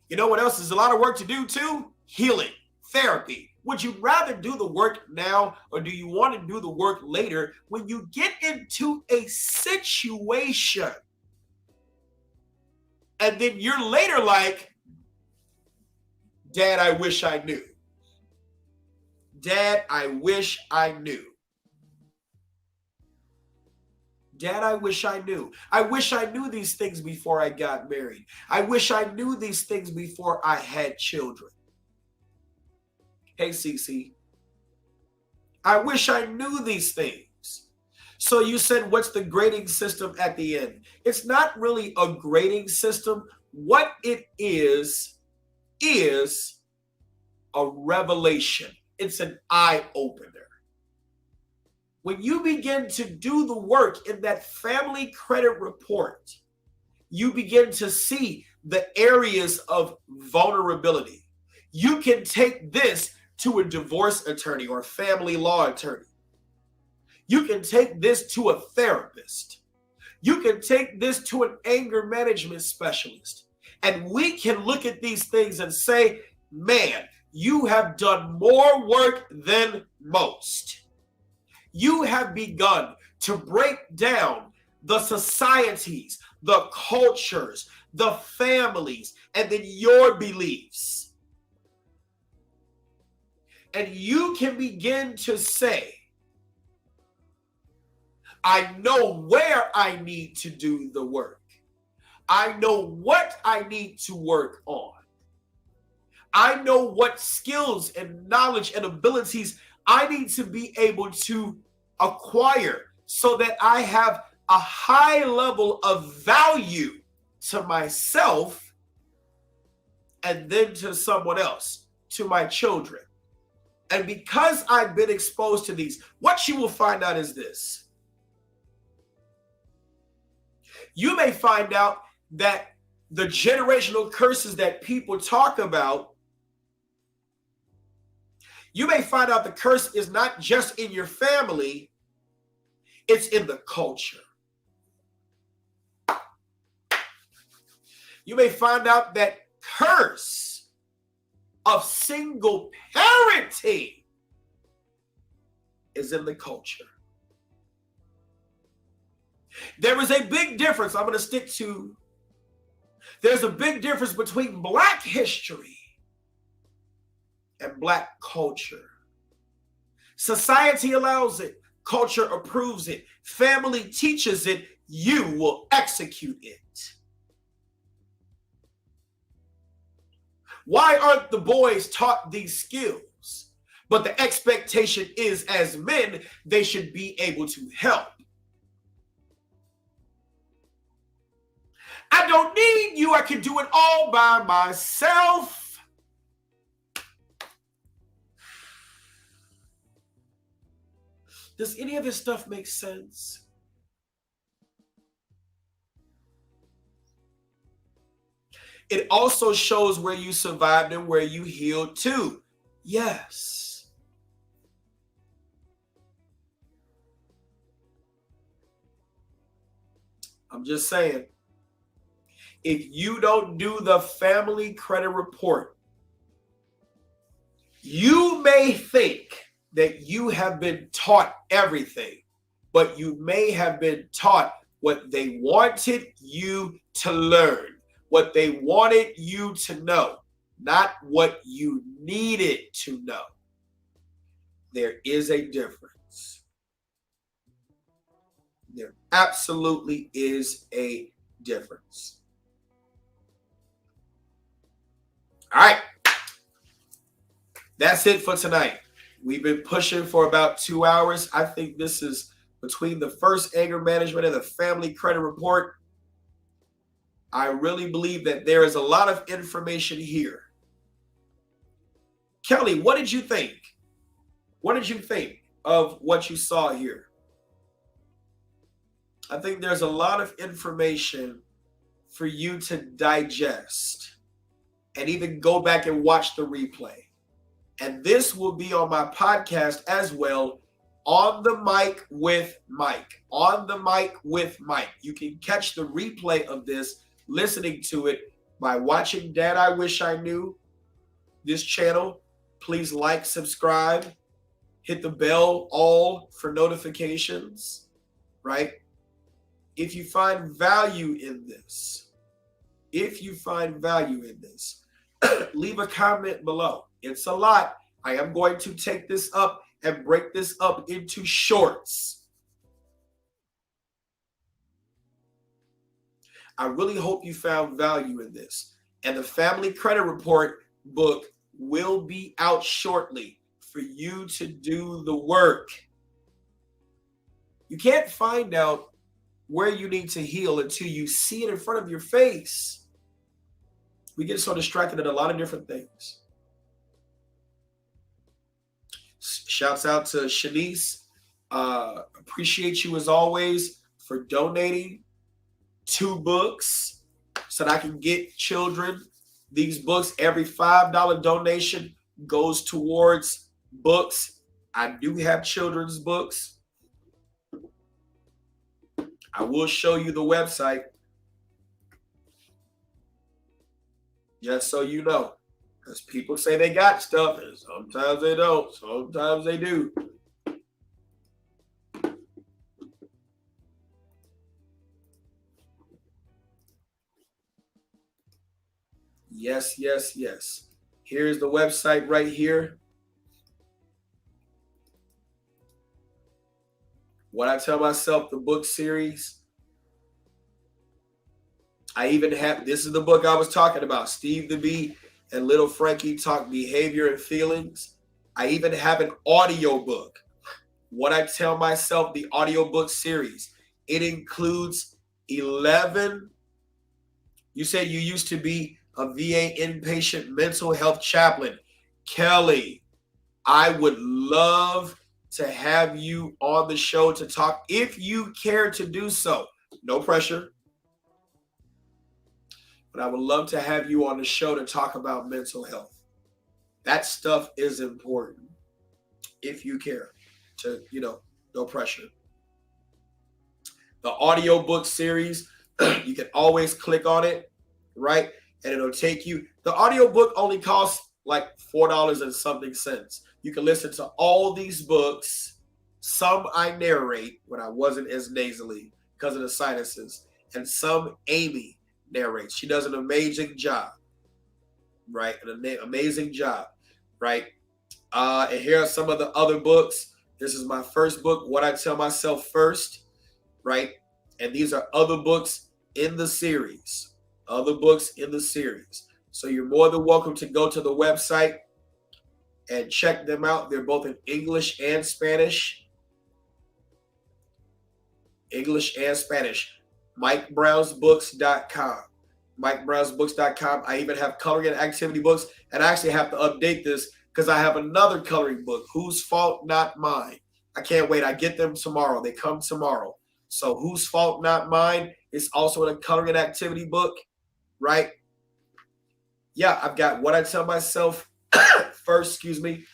You know what else is a lot of work to do too? Healing, therapy. Would you rather do the work now, or do you want to do the work later when you get into a situation and then you're later like, Dad, I wish I knew. Dad, I wish I knew. Dad, I wish I knew. I wish I knew these things before I got married. I wish I knew these things before I had children. Hey, Cece. I wish I knew these things. So you said, what's the grading system at the end? It's not really a grading system. What it is a revelation. It's an eye-opener. When you begin to do the work in that family credit report, you begin to see the areas of vulnerability. You can take this to a divorce attorney or family law attorney. You can take this to a therapist. You can take this to an anger management specialist. And we can look at these things and say, man, you have done more work than most. You have begun to break down the societies, the cultures, the families, and then your beliefs. And you can begin to say, I know where I need to do the work. I know what I need to work on. I know what skills and knowledge and abilities I need to be able to acquire so that I have a high level of value to myself and then to someone else, to my children. And because I've been exposed to these, what you will find out is this. You may find out that the generational curses that people talk about, you may find out the curse is not just in your family, it's in the culture. You may find out that curse of single parenting is in the culture. There is a big difference. I'm going to stick to. There's a big difference between Black history and Black culture. Society allows it. Culture approves it. Family teaches it. You will execute it. Why aren't the boys taught these skills? But the expectation is, as men, they should be able to help. I don't need you. I can do it all by myself. Does any of this stuff make sense? It also shows where you survived and where you healed too. Yes. I'm just saying. If you don't do the family credit report, you may think that you have been taught everything, but you may have been taught what they wanted you to learn, what they wanted you to know, not what you needed to know. There is a difference. There absolutely is a difference. All right. That's it for tonight. We've been pushing for about 2 hours. I think this is between the first anger management and the family credit report. I really believe that there is a lot of information here. Kelly, what did you think? What did you think of what you saw here? I think there's a lot of information for you to digest. and even go back and watch the replay. And this will be on my podcast as well, On the Mic with Mike. On the Mic with Mike. You can catch the replay of this, listening to it, by watching Dad I Wish I Knew, this channel. Please like, subscribe, hit the bell all for notifications, right? If you find value in this, leave a comment below. It's a lot. I am going to take this up and break this up into shorts. I really hope you found value in this. And the Family Credit Report book will be out shortly for you to do the work. You can't find out where you need to heal until you see it in front of your face. We get so distracted in a lot of different things. Shouts out to Shanice. Appreciate you as always for donating 2 books so that I can get children these books. Every $5 donation goes towards books. I do have children's books. I will show you the website, just so you know, because people say they got stuff and sometimes they don't, sometimes they do. Yes, yes, yes. Here's the website right here. What I Tell Myself, the book series. I even have, this is the book I was talking about, Steve the Bee and Little Frankie Talk Behavior and Feelings. I even have an audio book, What I Tell Myself, the audiobook series. It includes 11. You said you used to be a VA inpatient mental health chaplain. Kelly, I would love to have you on the show to talk, if you care to do so. No pressure. But I would love to have you on the show to talk about mental health. That stuff is important. If you care to, no pressure. The audiobook series, you can always click on it, right? And it'll take you. The audiobook only costs like $4 and something cents. You can listen to all these books. Some I narrate when I wasn't as nasally because of the sinuses. And some Amy narrates. She does an amazing job, right? An amazing job, right? And here are some of the other books. This is my first book, What I Tell Myself First, right? And these are other books in the series. Other books in the series. So you're more than welcome to go to the website and check them out. They're both in English and Spanish. English and Spanish. MikeBrownsBooks.com. MikeBrownsBooks.com. I even have coloring and activity books. And I actually have to update this because I have another coloring book, Whose Fault Not Mine. I can't wait. I get them tomorrow. They come tomorrow. So Whose Fault Not Mine is also in a coloring and activity book, right? Yeah, I've got What I Tell Myself First, the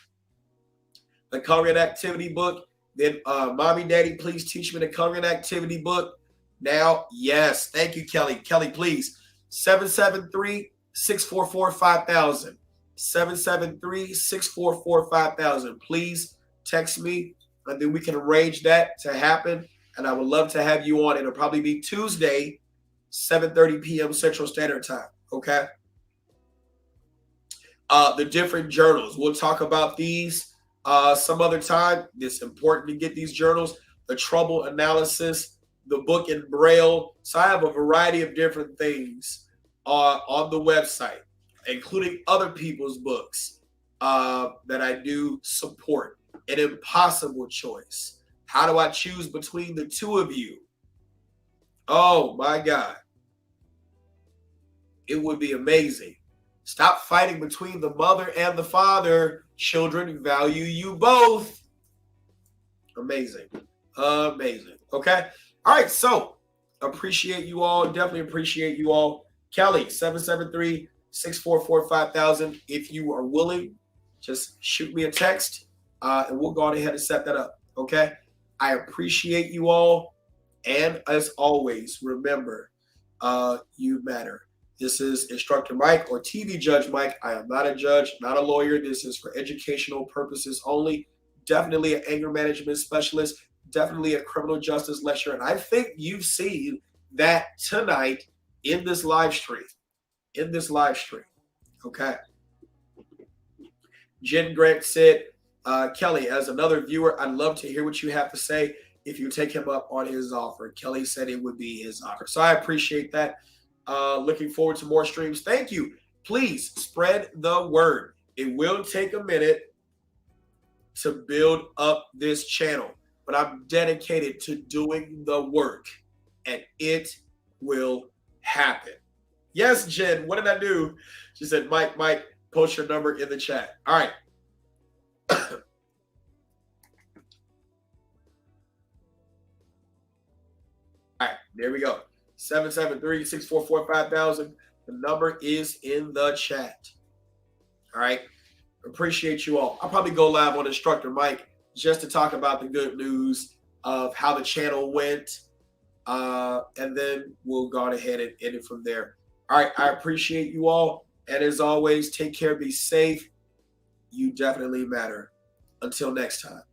coloring and activity book. Then Mommy, Daddy, Please Teach Me, the coloring and activity book. Now, yes, thank you, Kelly. Kelly, please, 773-644-5000. 773-644-5000. Please text me, and then we can arrange that to happen. And I would love to have you on. It'll probably be Tuesday, 7:30 p.m. Central Standard Time, okay? The different journals. We'll talk about these some other time. It's important to get these journals. The trouble analysis, the book in Braille. So I have a variety of different things on the website, including other people's books that I do support. An impossible choice. How do I choose between the two of you? Oh my God. It would be amazing. Stop fighting between the mother and the father. Children value you both. Amazing. Amazing. Okay. All right. So appreciate you all. Definitely appreciate you all. Kelly, 644-5000. If you are willing, just shoot me a text, and we'll go on ahead and set that up. Okay. I appreciate you all. And as always, remember, you matter. This is Instructor Mike or TV Judge Mike. I am not a judge, not a lawyer. This is for educational purposes only. Definitely an anger management specialist, definitely a criminal justice lecturer. And I think you've seen that tonight in this live stream. Okay. Jen Grant said, Kelly, as another viewer, I'd love to hear what you have to say if you take him up on his offer. Kelly said it would be his offer. So I appreciate that. Looking forward to more streams. Thank you. Please spread the word. It will take a minute to build up this channel, but I'm dedicated to doing the work, and it will happen. Yes, Jen, what did I do? She said, Mike, post your number in the chat. All right. All right, there we go. 773-644-5000. The number is in the chat. All right. Appreciate you all. I'll probably go live on Instructor Mike just to talk about the good news of how the channel went. And then we'll go ahead and end it from there. All right. I appreciate you all. And as always, take care, be safe. You definitely matter. Until next time.